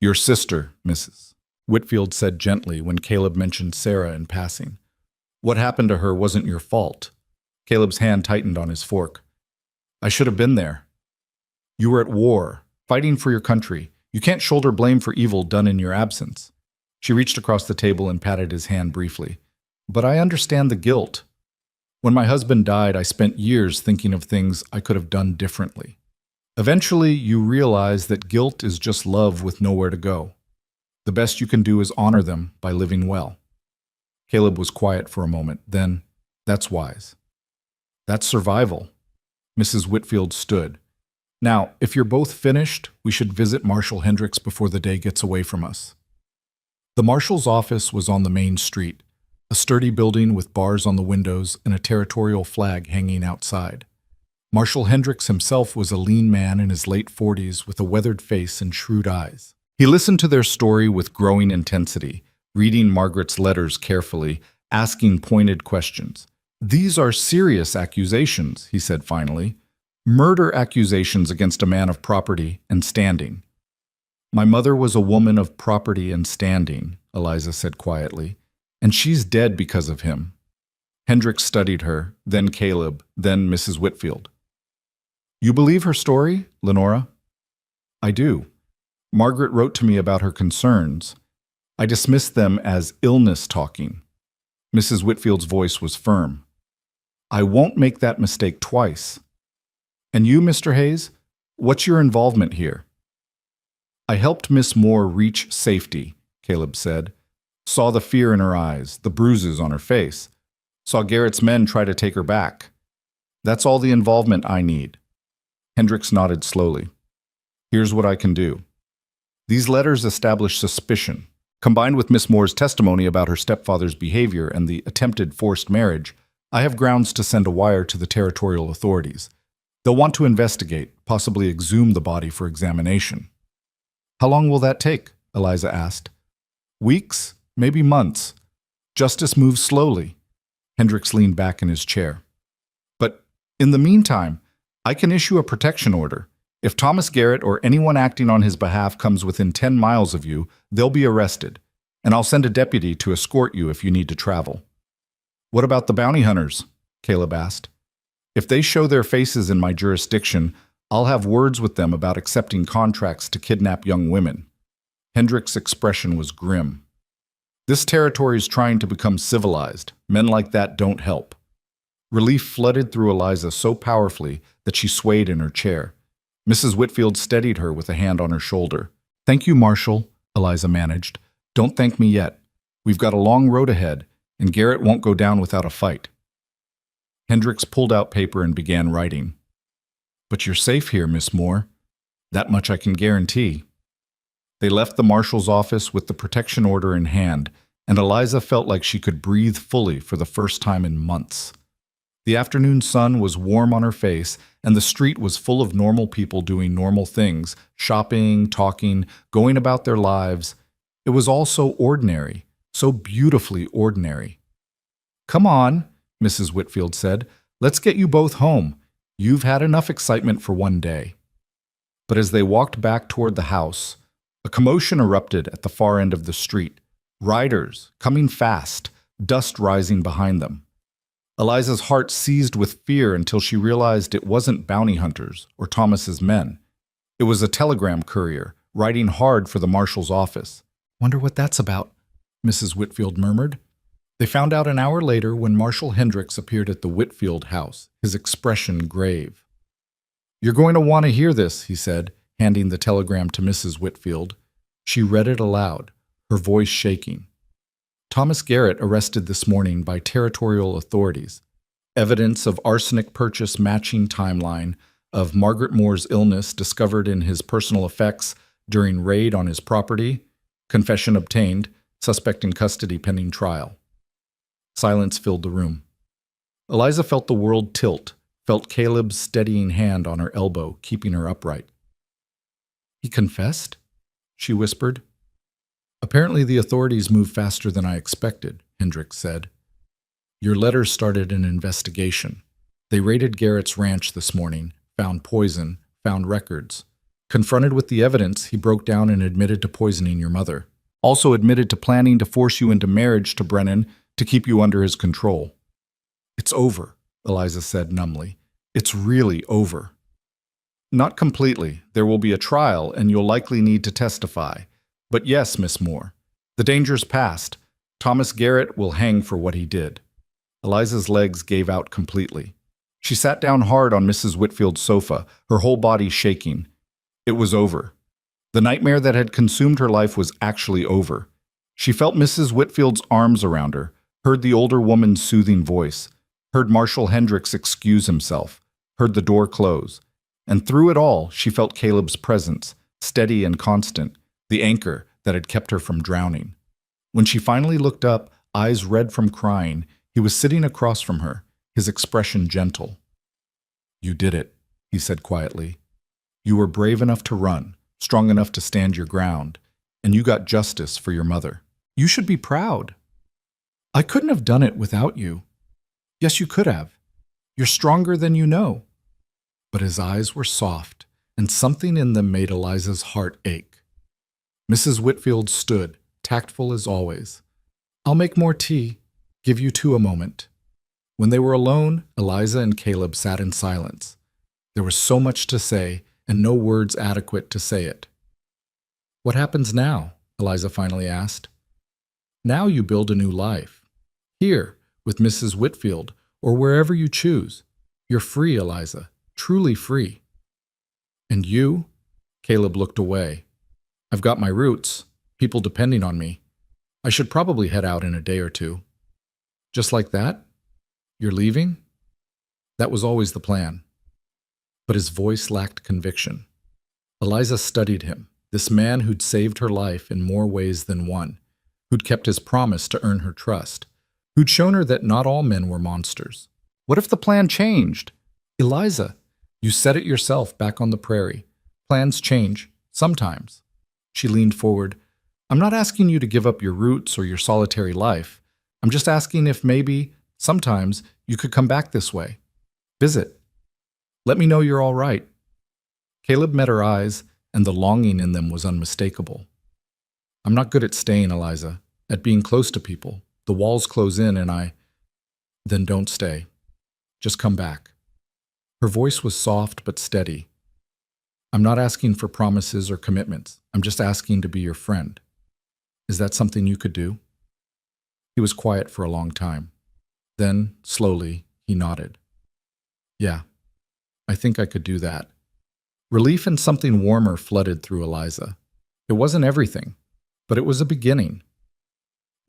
Your sister, Mrs. Whitfield said gently when Caleb mentioned Sarah in passing. What happened to her wasn't your fault. Caleb's hand tightened on his fork. I should have been there. You were at war, fighting for your country. You can't shoulder blame for evil done in your absence. She reached across the table and patted his hand briefly. But I understand the guilt. When my husband died, I spent years thinking of things I could have done differently. Eventually, you realize that guilt is just love with nowhere to go. The best you can do is honor them by living well. Caleb was quiet for a moment. Then, that's wise. That's survival. Mrs. Whitfield stood. Now, if you're both finished, we should visit Marshal Hendricks before the day gets away from us. The marshal's office was on the main street, a sturdy building with bars on the windows and a territorial flag hanging outside. Marshal Hendricks himself was a lean man in his late 40s with a weathered face and shrewd eyes. He listened to their story with growing intensity, reading Margaret's letters carefully, asking pointed questions. These are serious accusations, he said finally. Murder accusations against a man of property and standing. My mother was a woman of property and standing, Eliza said quietly, and she's dead because of him. Hendricks studied her, then Caleb, then Mrs. Whitfield. You believe her story, Lenora? I do. Margaret wrote to me about her concerns. I dismissed them as illness talking. Mrs. Whitfield's voice was firm. I won't make that mistake twice. And you, Mr. Hayes, what's your involvement here? I helped Miss Moore reach safety, Caleb said. Saw the fear in her eyes, the bruises on her face. Saw Garrett's men try to take her back. That's all the involvement I need. Hendricks nodded slowly. Here's what I can do. These letters establish suspicion. Combined with Miss Moore's testimony about her stepfather's behavior and the attempted forced marriage, I have grounds to send a wire to the territorial authorities. They'll want to investigate, possibly exhume the body for examination. How long will that take? Eliza asked. Weeks, maybe months. Justice moves slowly. Hendricks leaned back in his chair. But in the meantime, I can issue a protection order. If Thomas Garrett or anyone acting on his behalf comes within 10 miles of you, they'll be arrested, and I'll send a deputy to escort you if you need to travel. What about the bounty hunters? Caleb asked. If they show their faces in my jurisdiction, I'll have words with them about accepting contracts to kidnap young women. Hendricks' expression was grim. This territory is trying to become civilized. Men like that don't help. Relief flooded through Eliza so powerfully that she swayed in her chair. Mrs. Whitfield steadied her with a hand on her shoulder. Thank you, Marshal, Eliza managed. Don't thank me yet. We've got a long road ahead, and Garrett won't go down without a fight. Hendricks pulled out paper and began writing. But you're safe here, Miss Moore. That much I can guarantee. They left the marshal's office with the protection order in hand, and Eliza felt like she could breathe fully for the first time in months. The afternoon sun was warm on her face, and the street was full of normal people doing normal things, shopping, talking, going about their lives. It was all so ordinary, so beautifully ordinary. Come on, Mrs. Whitfield said. Let's get you both home. You've had enough excitement for one day. But as they walked back toward the house, a commotion erupted at the far end of the street. Riders, coming fast, dust rising behind them. Eliza's heart seized with fear until she realized it wasn't bounty hunters or Thomas's men. It was a telegram courier, riding hard for the marshal's office. Wonder what that's about, Mrs. Whitfield murmured. They found out an hour later when Marshal Hendricks appeared at the Whitfield house, his expression grave. You're going to want to hear this, he said, handing the telegram to Mrs. Whitfield. She read it aloud, her voice shaking. Thomas Garrett arrested this morning by territorial authorities. Evidence of arsenic purchase matching timeline of Margaret Moore's illness discovered in his personal effects during raid on his property. Confession obtained. Suspect in custody pending trial. Silence filled the room. Eliza felt the world tilt, felt Caleb's steadying hand on her elbow, keeping her upright. He confessed? She whispered. Apparently the authorities moved faster than I expected, Hendricks said. Your letters started an investigation. They raided Garrett's ranch this morning, found poison, found records. Confronted with the evidence, he broke down and admitted to poisoning your mother. Also admitted to planning to force you into marriage to Brennan to keep you under his control. It's over, Eliza said numbly. It's really over. Not completely. There will be a trial, and you'll likely need to testify. But yes, Miss Moore, the danger's past. Thomas Garrett will hang for what he did. Eliza's legs gave out completely. She sat down hard on Mrs. Whitfield's sofa, her whole body shaking. It was over. The nightmare that had consumed her life was actually over. She felt Mrs. Whitfield's arms around her, heard the older woman's soothing voice, heard Marshal Hendricks excuse himself, heard the door close. And through it all, she felt Caleb's presence, steady and constant, the anchor that had kept her from drowning. When she finally looked up, eyes red from crying, he was sitting across from her, his expression gentle. You did it, he said quietly. You were brave enough to run, strong enough to stand your ground, and you got justice for your mother. You should be proud. I couldn't have done it without you. Yes, you could have. You're stronger than you know. But his eyes were soft, and something in them made Eliza's heart ache. Mrs. Whitfield stood, tactful as always. "I'll make more tea. Give you two a moment." When they were alone, Eliza and Caleb sat in silence. There was so much to say, and no words adequate to say it. "What happens now?" Eliza finally asked. "Now you build a new life. Here, with Mrs. Whitfield, or wherever you choose. You're free, Eliza, truly free." "And you?" Caleb looked away. "I've got my roots, people depending on me. I should probably head out in a day or two." "Just like that? You're leaving?" "That was always the plan." But his voice lacked conviction. Eliza studied him, this man who'd saved her life in more ways than one, who'd kept his promise to earn her trust, who'd shown her that not all men were monsters. What if the plan changed? "Eliza, you said it yourself back on the prairie. Plans change, sometimes." She leaned forward. "I'm not asking you to give up your roots or your solitary life. I'm just asking if maybe, sometimes, you could come back this way. Visit. Let me know you're all right." Caleb met her eyes, and the longing in them was unmistakable. "I'm not good at staying, Eliza, at being close to people. The walls close in and Then don't stay. Just come back." Her voice was soft but steady. "I'm not asking for promises or commitments. I'm just asking to be your friend. Is that something you could do?" He was quiet for a long time. Then, slowly, he nodded. "Yeah, I think I could do that." Relief and something warmer flooded through Eliza. It wasn't everything, but it was a beginning.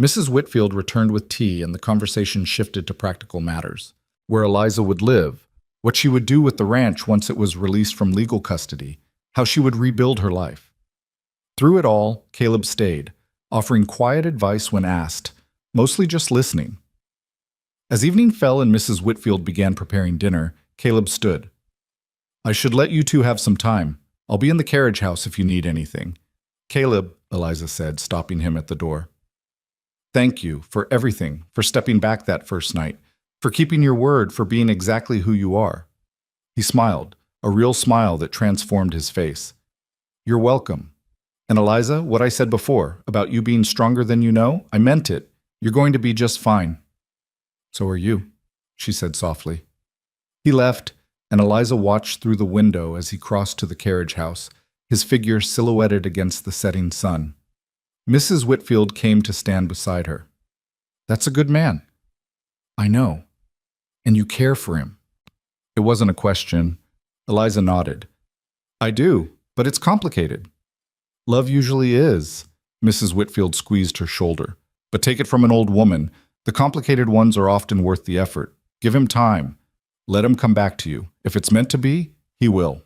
Mrs. Whitfield returned with tea, and the conversation shifted to practical matters. Where Eliza would live, what she would do with the ranch once it was released from legal custody, how she would rebuild her life. Through it all, Caleb stayed, offering quiet advice when asked, mostly just listening. As evening fell and Mrs. Whitfield began preparing dinner, Caleb stood. "I should let you two have some time. I'll be in the carriage house if you need anything." "Caleb," Eliza said, stopping him at the door. "Thank you for everything, for stepping back that first night, for keeping your word, for being exactly who you are." He smiled, a real smile that transformed his face. "You're welcome. And Eliza, what I said before, about you being stronger than you know, I meant it. You're going to be just fine." "So are you," she said softly. He left, and Eliza watched through the window as he crossed to the carriage house, his figure silhouetted against the setting sun. Mrs. Whitfield came to stand beside her. "That's a good man." "I know. And you care for him." It wasn't a question. Eliza nodded. "I do, but it's complicated." "Love usually is." Mrs. Whitfield squeezed her shoulder. "But take it from an old woman. The complicated ones are often worth the effort. Give him time. Let him come back to you. If it's meant to be, he will."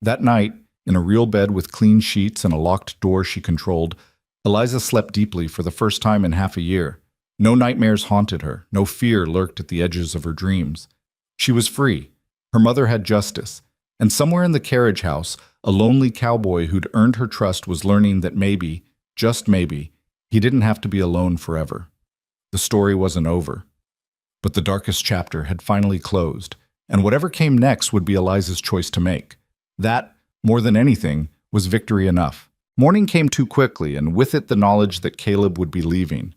That night, in a real bed with clean sheets and a locked door she controlled, Eliza slept deeply for the first time in half a year. No nightmares haunted her. No fear lurked at the edges of her dreams. She was free. Her mother had justice. And somewhere in the carriage house, a lonely cowboy who'd earned her trust was learning that maybe, just maybe, he didn't have to be alone forever. The story wasn't over. But the darkest chapter had finally closed, and whatever came next would be Eliza's choice to make. That, more than anything, was victory enough. Morning came too quickly, and with it the knowledge that Caleb would be leaving.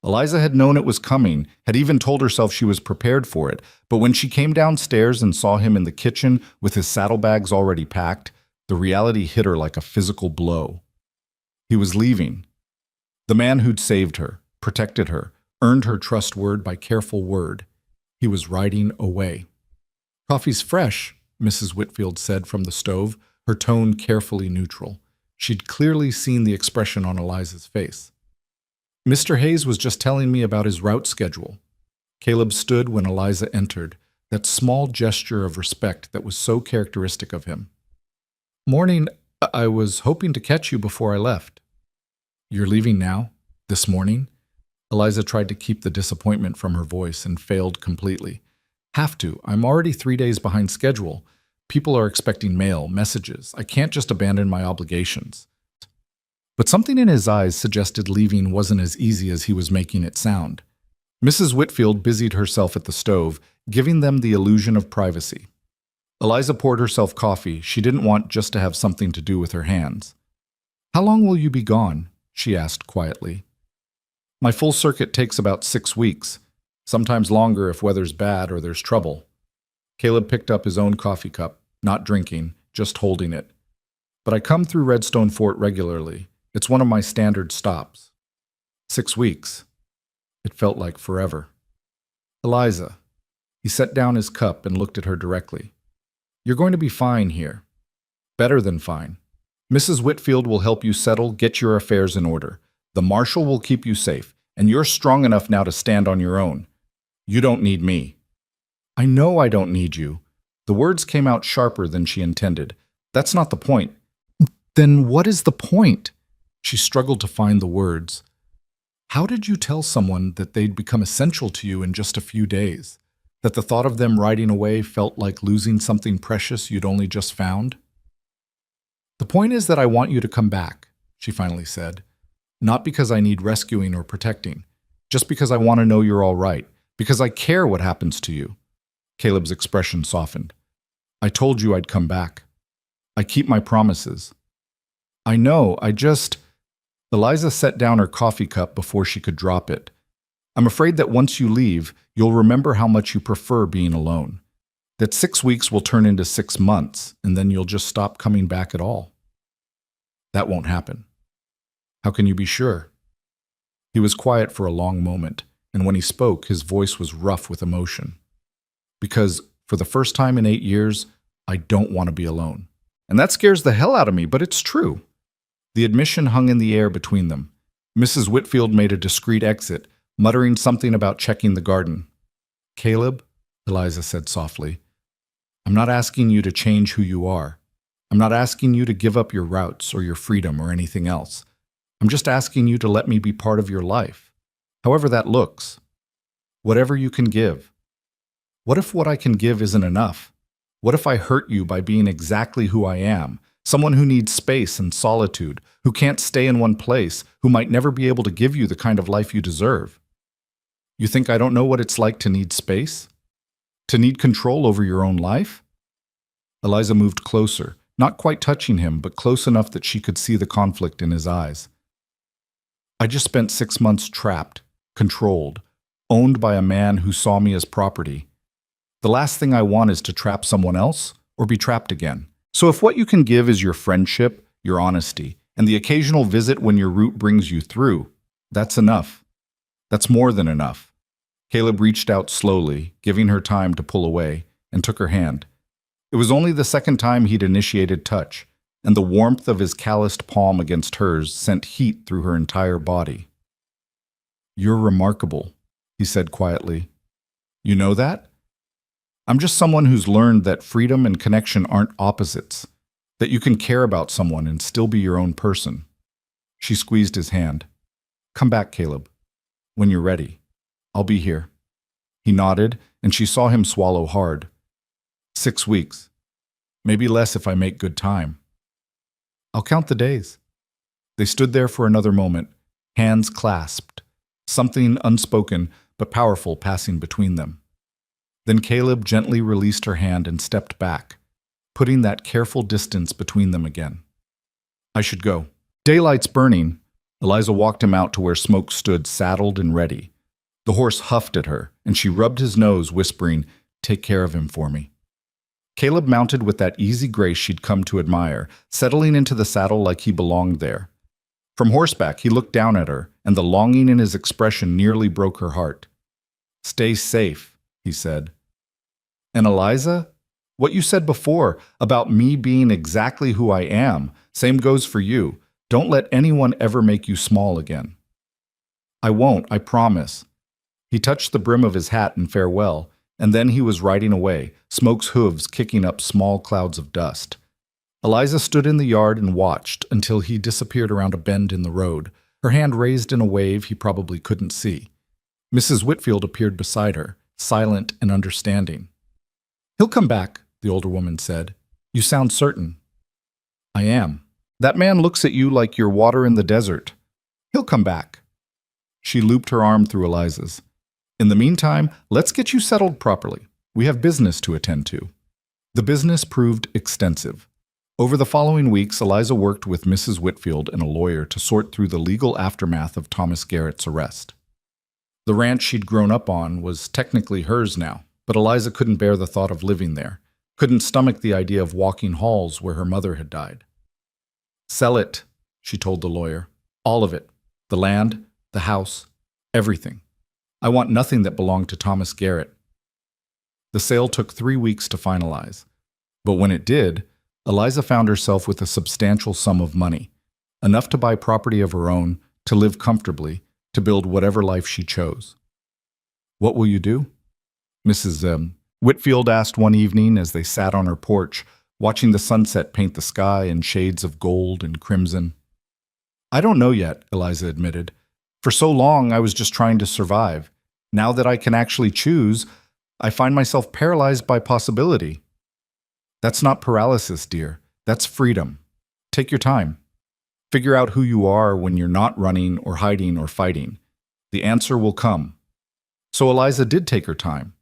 Eliza had known it was coming, had even told herself she was prepared for it, but when she came downstairs and saw him in the kitchen with his saddlebags already packed, the reality hit her like a physical blow. He was leaving. The man who'd saved her, protected her, earned her trust word by careful word. He was riding away. "Coffee's fresh," Mrs. Whitfield said from the stove, her tone carefully neutral. She'd clearly seen the expression on Eliza's face. "Mr. Hayes was just telling me about his route schedule." Caleb stood when Eliza entered, that small gesture of respect that was so characteristic of him. "Morning. I was hoping to catch you before I left." "You're leaving now? This morning?" Eliza tried to keep the disappointment from her voice and failed completely. "Have to. I'm already 3 days behind schedule. People are expecting mail, messages. I can't just abandon my obligations." But something in his eyes suggested leaving wasn't as easy as he was making it sound. Mrs. Whitfield busied herself at the stove, giving them the illusion of privacy. Eliza poured herself coffee. She didn't want just to have something to do with her hands. How long will you be gone? She asked quietly. My full circuit takes about 6 weeks, sometimes longer if weather's bad or there's trouble. Caleb picked up his own coffee cup, not drinking, just holding it. But I come through Redstone Fort regularly. It's one of my standard stops. 6 weeks. It felt like forever. Eliza. He set down his cup and looked at her directly. You're going to be fine here. Better than fine. Mrs. Whitfield will help you settle, get your affairs in order. The marshal will keep you safe, and you're strong enough now to stand on your own. You don't need me. I know I don't need you. The words came out sharper than she intended. That's not the point. Then what is the point? She struggled to find the words. How did you tell someone that they'd become essential to you in just a few days? That the thought of them riding away felt like losing something precious you'd only just found? The point is that I want you to come back, she finally said. Not because I need rescuing or protecting, just because I want to know you're all right, because I care what happens to you. Caleb's expression softened. I told you I'd come back. I keep my promises. I know, Eliza set down her coffee cup before she could drop it. I'm afraid that once you leave, you'll remember how much you prefer being alone. That 6 weeks will turn into 6 months, and then you'll just stop coming back at all. That won't happen. How can you be sure? He was quiet for a long moment, and when he spoke, his voice was rough with emotion. Because, for the first time in 8 years, I don't want to be alone. And that scares the hell out of me, but it's true. The admission hung in the air between them. Mrs. Whitfield made a discreet exit, muttering something about checking the garden. Caleb, Eliza said softly, I'm not asking you to change who you are. I'm not asking you to give up your routes or your freedom or anything else. I'm just asking you to let me be part of your life, however that looks. Whatever you can give. What if what I can give isn't enough? What if I hurt you by being exactly who I am? Someone who needs space and solitude, who can't stay in one place, who might never be able to give you the kind of life you deserve. You think I don't know what it's like to need space? To need control over your own life? Eliza moved closer, not quite touching him, but close enough that she could see the conflict in his eyes. I just spent 6 months trapped, controlled, owned by a man who saw me as property. The last thing I want is to trap someone else or be trapped again. So if what you can give is your friendship, your honesty, and the occasional visit when your route brings you through, that's enough. That's more than enough. Caleb reached out slowly, giving her time to pull away, and took her hand. It was only the second time he'd initiated touch, and the warmth of his calloused palm against hers sent heat through her entire body. You're remarkable, he said quietly. You know that? I'm just someone who's learned that freedom and connection aren't opposites, that you can care about someone and still be your own person. She squeezed his hand. Come back, Caleb. When you're ready. I'll be here. He nodded, and she saw him swallow hard. 6 weeks. Maybe less if I make good time. I'll count the days. They stood there for another moment, hands clasped, something unspoken but powerful passing between them. Then Caleb gently released her hand and stepped back, putting that careful distance between them again. I should go. Daylight's burning. Eliza walked him out to where Smoke stood saddled and ready. The horse huffed at her, and she rubbed his nose, whispering, Take care of him for me. Caleb mounted with that easy grace she'd come to admire, settling into the saddle like he belonged there. From horseback, he looked down at her, and the longing in his expression nearly broke her heart. Stay safe, he said. And Eliza, what you said before about me being exactly who I am, same goes for you. Don't let anyone ever make you small again. I won't, I promise. He touched the brim of his hat in farewell, and then he was riding away, Smoke's hooves kicking up small clouds of dust. Eliza stood in the yard and watched until he disappeared around a bend in the road, her hand raised in a wave he probably couldn't see. Mrs. Whitfield appeared beside her, silent and understanding. He'll come back, the older woman said. You sound certain. I am. That man looks at you like you're water in the desert. He'll come back. She looped her arm through Eliza's. In the meantime, let's get you settled properly. We have business to attend to. The business proved extensive. Over the following weeks, Eliza worked with Mrs. Whitfield and a lawyer to sort through the legal aftermath of Thomas Garrett's arrest. The ranch she'd grown up on was technically hers now, but Eliza couldn't bear the thought of living there, couldn't stomach the idea of walking halls where her mother had died. "Sell it," she told the lawyer. "All of it. The land, the house, everything. I want nothing that belonged to Thomas Garrett." The sale took 3 weeks to finalize, but when it did, Eliza found herself with a substantial sum of money, enough to buy property of her own, to live comfortably, to build whatever life she chose. "What will you do?" Mrs. Whitfield asked one evening as they sat on her porch, watching the sunset paint the sky in shades of gold and crimson. "I don't know yet," Eliza admitted. "For so long I was just trying to survive. Now that I can actually choose, I find myself paralyzed by possibility." "That's not paralysis, dear. That's freedom. Take your time. Figure out who you are when you're not running or hiding or fighting. The answer will come." So Eliza did take her time.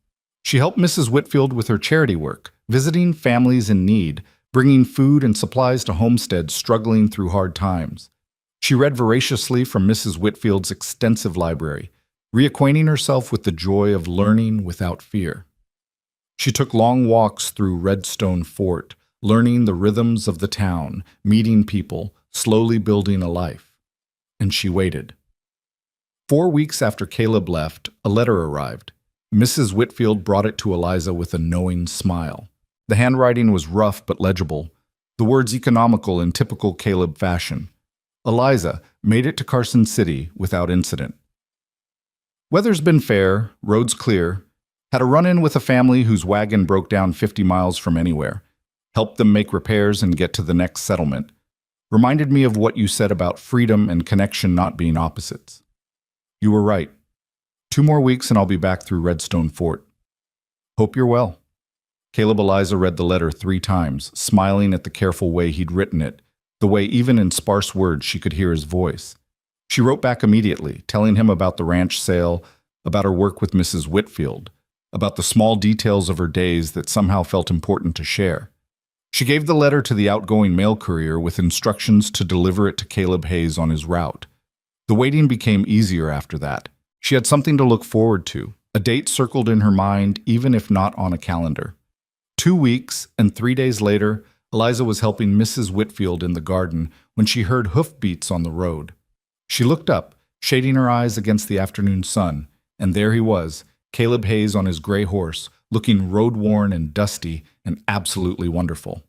She helped Mrs. Whitfield with her charity work, visiting families in need, bringing food and supplies to homesteads struggling through hard times. She read voraciously from Mrs. Whitfield's extensive library, reacquainting herself with the joy of learning without fear. She took long walks through Redstone Fort, learning the rhythms of the town, meeting people, slowly building a life. And she waited. 4 weeks after Caleb left, a letter arrived. Mrs. Whitfield brought it to Eliza with a knowing smile. The handwriting was rough but legible, the words economical in typical Caleb fashion. "Eliza, made it to Carson City without incident. Weather's been fair, roads clear. Had a run-in with a family whose wagon broke down 50 miles from anywhere. Helped them make repairs and get to the next settlement. Reminded me of what you said about freedom and connection not being opposites. You were right. 2 more weeks and I'll be back through Redstone Fort. Hope you're well." Caleb Eliza read the letter 3 times, smiling at the careful way he'd written it, the way even in sparse words she could hear his voice. She wrote back immediately, telling him about the ranch sale, about her work with Mrs. Whitfield, about the small details of her days that somehow felt important to share. She gave the letter to the outgoing mail courier with instructions to deliver it to Caleb Hayes on his route. The waiting became easier after that. She had something to look forward to, a date circled in her mind even if not on a calendar. 2 weeks and 3 days later, Eliza was helping Mrs. Whitfield in the garden when she heard hoofbeats on the road. She looked up, shading her eyes against the afternoon sun, and there he was, Caleb Hayes on his gray horse, looking road-worn and dusty and absolutely wonderful.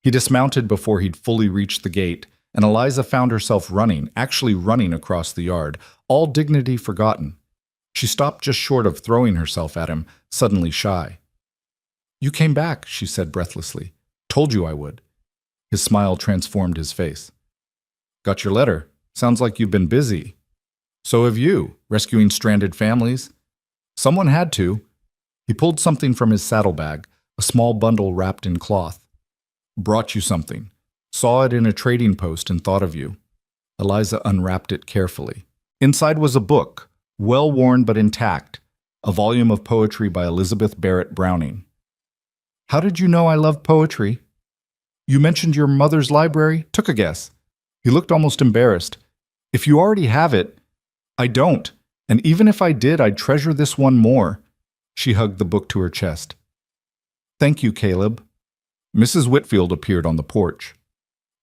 He dismounted before he'd fully reached the gate, and Eliza found herself running, actually running across the yard, all dignity forgotten. She stopped just short of throwing herself at him, suddenly shy. "You came back," she said breathlessly. "Told you I would." His smile transformed his face. "Got your letter. Sounds like you've been busy." "So have you, rescuing stranded families." "Someone had to." He pulled something from his saddlebag, a small bundle wrapped in cloth. "Brought you something. Saw it in a trading post and thought of you." Eliza unwrapped it carefully. Inside was a book, well-worn but intact, a volume of poetry by Elizabeth Barrett Browning. "How did you know I loved poetry?" "You mentioned your mother's library. Took a guess." He looked almost embarrassed. "If you already have it—" "I don't. And even if I did, I'd treasure this one more." She hugged the book to her chest. "Thank you, Caleb." Mrs. Whitfield appeared on the porch.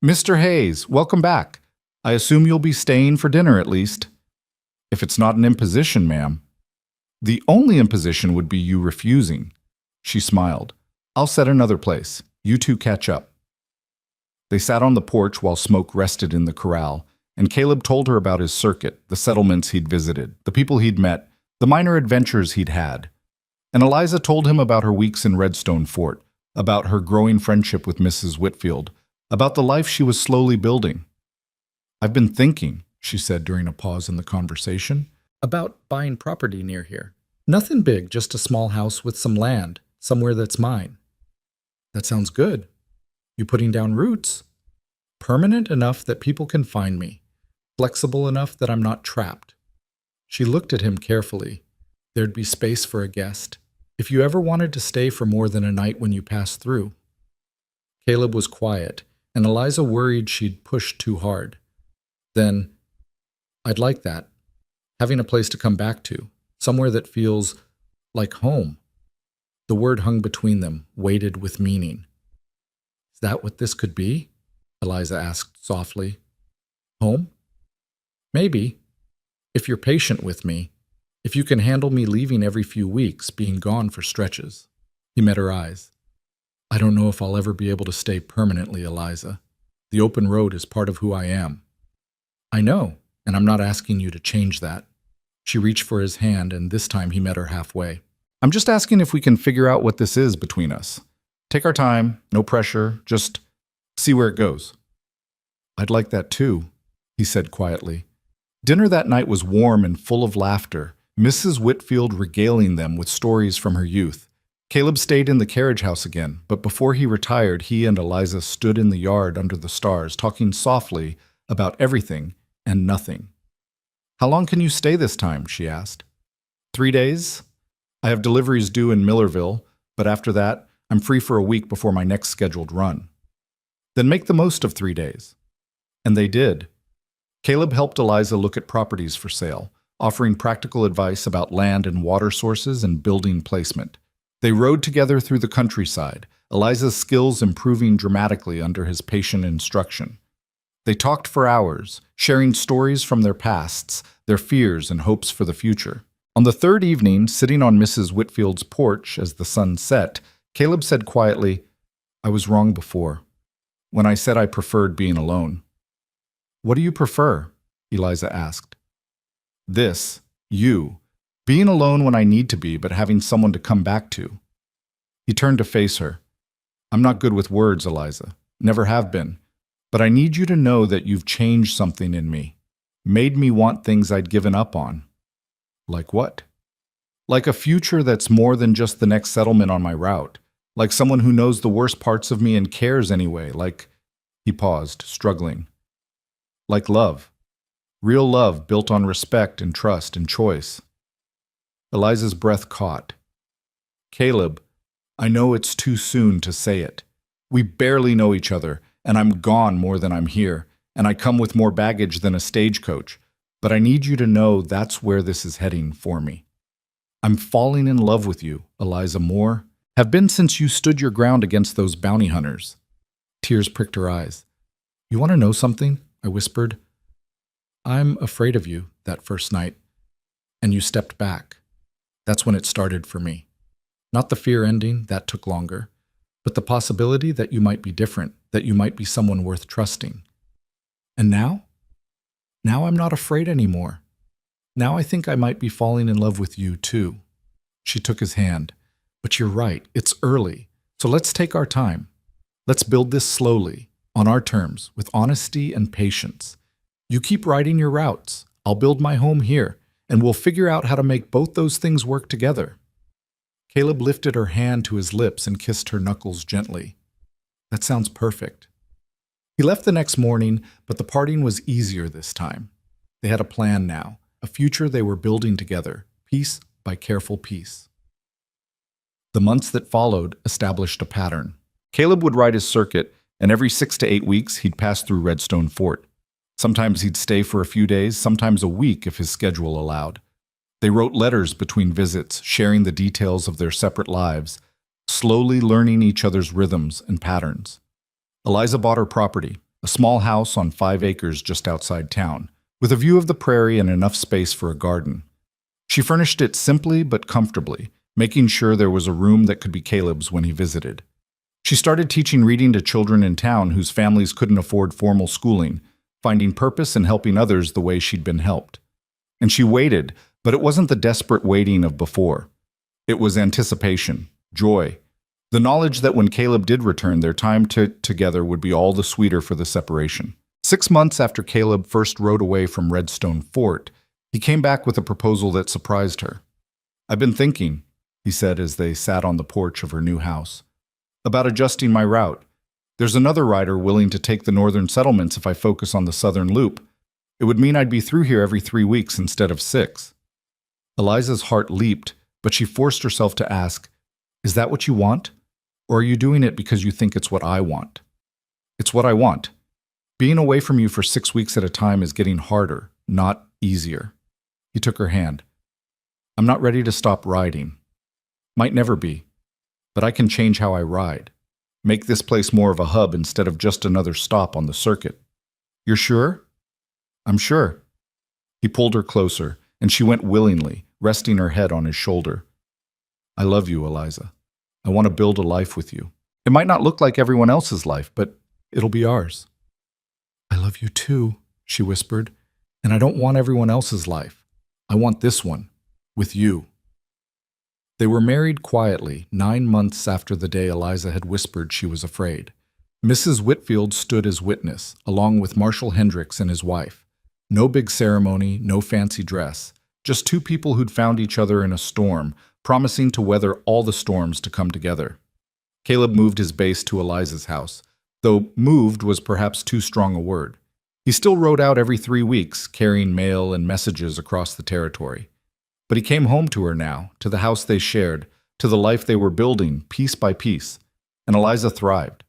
"Mr. Hayes, welcome back. I assume you'll be staying for dinner at least." "If it's not an imposition, ma'am." "The only imposition would be you refusing." She smiled. "I'll set another place. You two catch up." They sat on the porch while smoke rested in the corral, and Caleb told her about his circuit, the settlements he'd visited, the people he'd met, the minor adventures he'd had. And Eliza told him about her weeks in Redstone Fort, about her growing friendship with Mrs. Whitfield, about the life she was slowly building. "I've been thinking," she said during a pause in the conversation, "about buying property near here. Nothing big, just a small house with some land, somewhere that's mine." "That sounds good. You putting down roots?" "Permanent enough that people can find me. Flexible enough that I'm not trapped." She looked at him carefully. There'd be space for a guest, if you ever wanted to stay for more than a night when you passed through. Caleb was quiet, and Eliza worried she'd pushed too hard. Then, I'd like that. Having a place to come back to, somewhere that feels like home. The word hung between them, weighted with meaning. Is that what this could be? Eliza asked softly. Home? Maybe. If you're patient with me, if you can handle me leaving every few weeks, being gone for stretches. He met her eyes. I don't know if I'll ever be able to stay permanently, Eliza. The open road is part of who I am. I know, and I'm not asking you to change that. She reached for his hand, and this time he met her halfway. I'm just asking if we can figure out what this is between us. Take our time, no pressure, just see where it goes. I'd like that too, he said quietly. Dinner that night was warm and full of laughter, Mrs. Whitfield regaling them with stories from her youth. Caleb stayed in the carriage house again, but before he retired, he and Eliza stood in the yard under the stars, talking softly about everything and nothing. How long can you stay this time? She asked. 3 days? I have deliveries due in Millerville, but after that, I'm free for a week before my next scheduled run. Then make the most of 3 days. And they did. Caleb helped Eliza look at properties for sale, offering practical advice about land and water sources and building placement. They rode together through the countryside, Eliza's skills improving dramatically under his patient instruction. They talked for hours, sharing stories from their pasts, their fears and hopes for the future. On the third evening, sitting on Mrs. Whitfield's porch as the sun set, Caleb said quietly, I was wrong before, when I said I preferred being alone. What do you prefer? Eliza asked. This, you, being alone when I need to be, but having someone to come back to. He turned to face her. I'm not good with words, Eliza. Never have been. But I need you to know that you've changed something in me. Made me want things I'd given up on. Like what? Like a future that's more than just the next settlement on my route. Like someone who knows the worst parts of me and cares anyway. Like, he paused, struggling. Like love. Real love built on respect and trust and choice. Eliza's breath caught. Caleb, I know it's too soon to say it. We barely know each other, and I'm gone more than I'm here, and I come with more baggage than a stagecoach, but I need you to know that's where this is heading for me. I'm falling in love with you, Eliza Moore. Have been since you stood your ground against those bounty hunters. Tears pricked her eyes. You want to know something? I whispered. I'm afraid of you that first night, and you stepped back. That's when it started for me. Not the fear ending, that took longer, but the possibility that you might be different, that you might be someone worth trusting. And now? Now I'm not afraid anymore. Now I think I might be falling in love with you too. She took his hand. But you're right, it's early, so let's take our time. Let's build this slowly, on our terms, with honesty and patience. You keep riding your routes. I'll build my home here, and we'll figure out how to make both those things work together. Caleb lifted her hand to his lips and kissed her knuckles gently. That sounds perfect. He left the next morning, but the parting was easier this time. They had a plan now, a future they were building together, piece by careful piece. The months that followed established a pattern. Caleb would ride his circuit, and every 6 to 8 weeks he'd pass through Redstone Fort. Sometimes he'd stay for a few days, sometimes a week if his schedule allowed. They wrote letters between visits, sharing the details of their separate lives, slowly learning each other's rhythms and patterns. Eliza bought her property, a small house on 5 acres just outside town, with a view of the prairie and enough space for a garden. She furnished it simply but comfortably, making sure there was a room that could be Caleb's when he visited. She started teaching reading to children in town whose families couldn't afford formal schooling, finding purpose in helping others the way she'd been helped. And she waited, but it wasn't the desperate waiting of before. It was anticipation, joy, the knowledge that when Caleb did return, their time together would be all the sweeter for the separation. 6 months after Caleb first rode away from Redstone Fort, he came back with a proposal that surprised her. I've been thinking, he said as they sat on the porch of her new house, about adjusting my route. There's another rider willing to take the northern settlements if I focus on the southern loop. It would mean I'd be through here every 3 weeks instead of 6. Eliza's heart leaped, but she forced herself to ask, Is that what you want? Or are you doing it because you think it's what I want? It's what I want. Being away from you for 6 weeks at a time is getting harder, not easier. He took her hand. I'm not ready to stop riding. Might never be, but I can change how I ride. Make this place more of a hub instead of just another stop on the circuit. You're sure? I'm sure. He pulled her closer, and she went willingly, resting her head on his shoulder. I love you, Eliza. I want to build a life with you. It might not look like everyone else's life, but it'll be ours. I love you too, she whispered, and I don't want everyone else's life. I want this one, with you. They were married quietly 9 months after the day Eliza had whispered she was afraid. Mrs. Whitfield stood as witness, along with Marshall Hendricks and his wife. No big ceremony, no fancy dress, just two people who'd found each other in a storm, promising to weather all the storms to come together. Caleb moved his base to Eliza's house, though moved was perhaps too strong a word. He still rode out every 3 weeks, carrying mail and messages across the territory. But he came home to her now, to the house they shared, to the life they were building piece by piece, and Eliza thrived.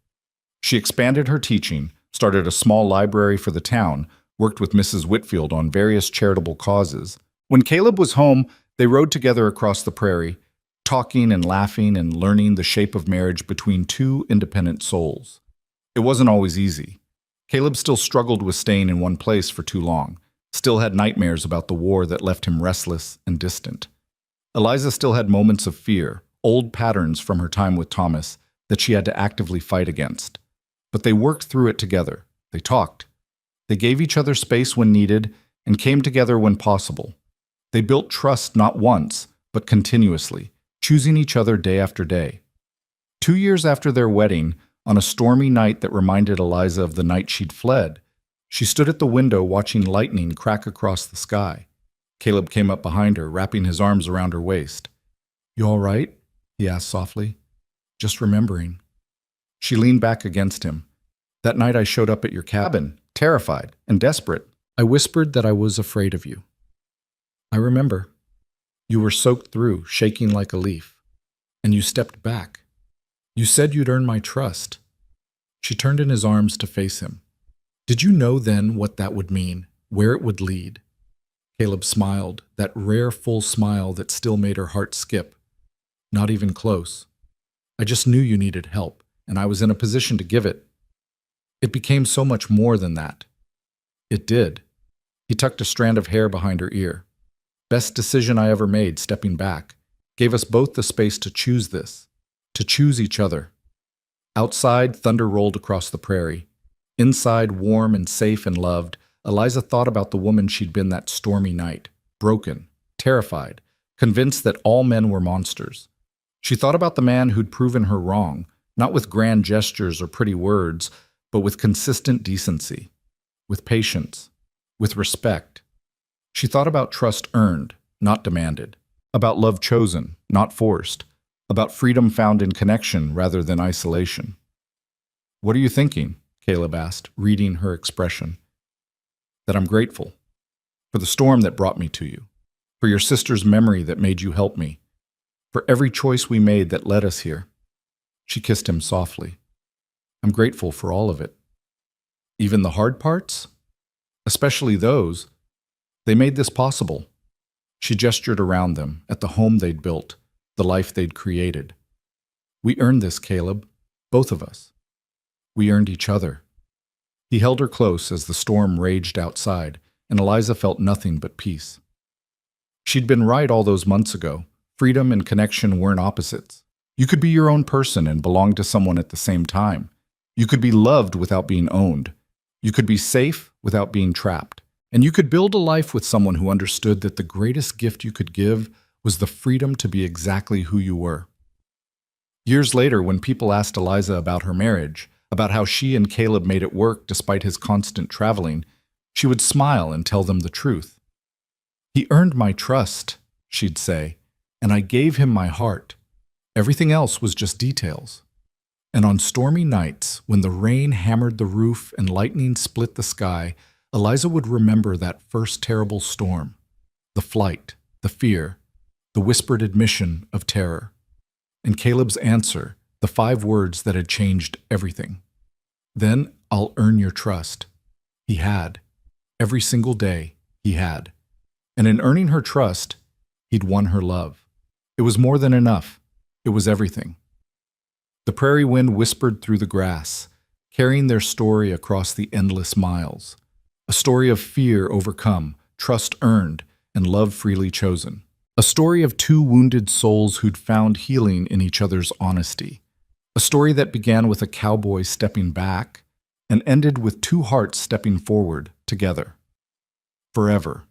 She expanded her teaching, started a small library for the town, worked with Mrs. Whitfield on various charitable causes. When Caleb was home, they rode together across the prairie, talking and laughing and learning the shape of marriage between two independent souls. It wasn't always easy. Caleb still struggled with staying in one place for too long, still had nightmares about the war that left him restless and distant. Eliza still had moments of fear, old patterns from her time with Thomas that she had to actively fight against. But they worked through it together. They talked. They gave each other space when needed and came together when possible. They built trust not once, but continuously, choosing each other day after day. 2 years after their wedding, on a stormy night that reminded Eliza of the night she'd fled, she stood at the window watching lightning crack across the sky. Caleb came up behind her, wrapping his arms around her waist. You all right? He asked softly. Just remembering. She leaned back against him. That night I showed up at your cabin, terrified and desperate. I whispered that I was afraid of you. I remember. You were soaked through, shaking like a leaf. And you stepped back. You said you'd earn my trust. She turned in his arms to face him. Did you know then what that would mean, where it would lead? Caleb smiled, that rare full smile that still made her heart skip. Not even close. I just knew you needed help, and I was in a position to give it. It became so much more than that. It did. He tucked a strand of hair behind her ear. Best decision I ever made, stepping back. Gave us both the space to choose this, to choose each other. Outside, thunder rolled across the prairie. Inside, warm and safe and loved, Eliza thought about the woman she'd been that stormy night, broken, terrified, convinced that all men were monsters. She thought about the man who'd proven her wrong, not with grand gestures or pretty words, but with consistent decency, with patience, with respect. She thought about trust earned, not demanded, about love chosen, not forced, about freedom found in connection rather than isolation. What are you thinking? Caleb asked, reading her expression. That I'm grateful for the storm that brought me to you, for your sister's memory that made you help me, for every choice we made that led us here. She kissed him softly. I'm grateful for all of it. Even the hard parts? Especially those. They made this possible. She gestured around them, at the home they'd built, the life they'd created. We earned this, Caleb, both of us. We earned each other. He held her close as the storm raged outside, and Eliza felt nothing but peace. She'd been right all those months ago. Freedom and connection weren't opposites. You could be your own person and belong to someone at the same time. You could be loved without being owned. You could be safe without being trapped. And you could build a life with someone who understood that the greatest gift you could give was the freedom to be exactly who you were. Years later, when people asked Eliza about her marriage, about how she and Caleb made it work despite his constant traveling, she would smile and tell them the truth. He earned my trust, she'd say, and I gave him my heart. Everything else was just details. And on stormy nights, when the rain hammered the roof and lightning split the sky, Eliza would remember that first terrible storm, the flight, the fear, the whispered admission of terror. And Caleb's answer, The 5 words that had changed everything. Then I'll earn your trust. He had. Every single day, he had. And in earning her trust, he'd won her love. It was more than enough. It was everything. The prairie wind whispered through the grass, carrying their story across the endless miles. A story of fear overcome, trust earned, and love freely chosen. A story of 2 wounded souls who'd found healing in each other's honesty. A story that began with a cowboy stepping back and ended with 2 hearts stepping forward together. Forever.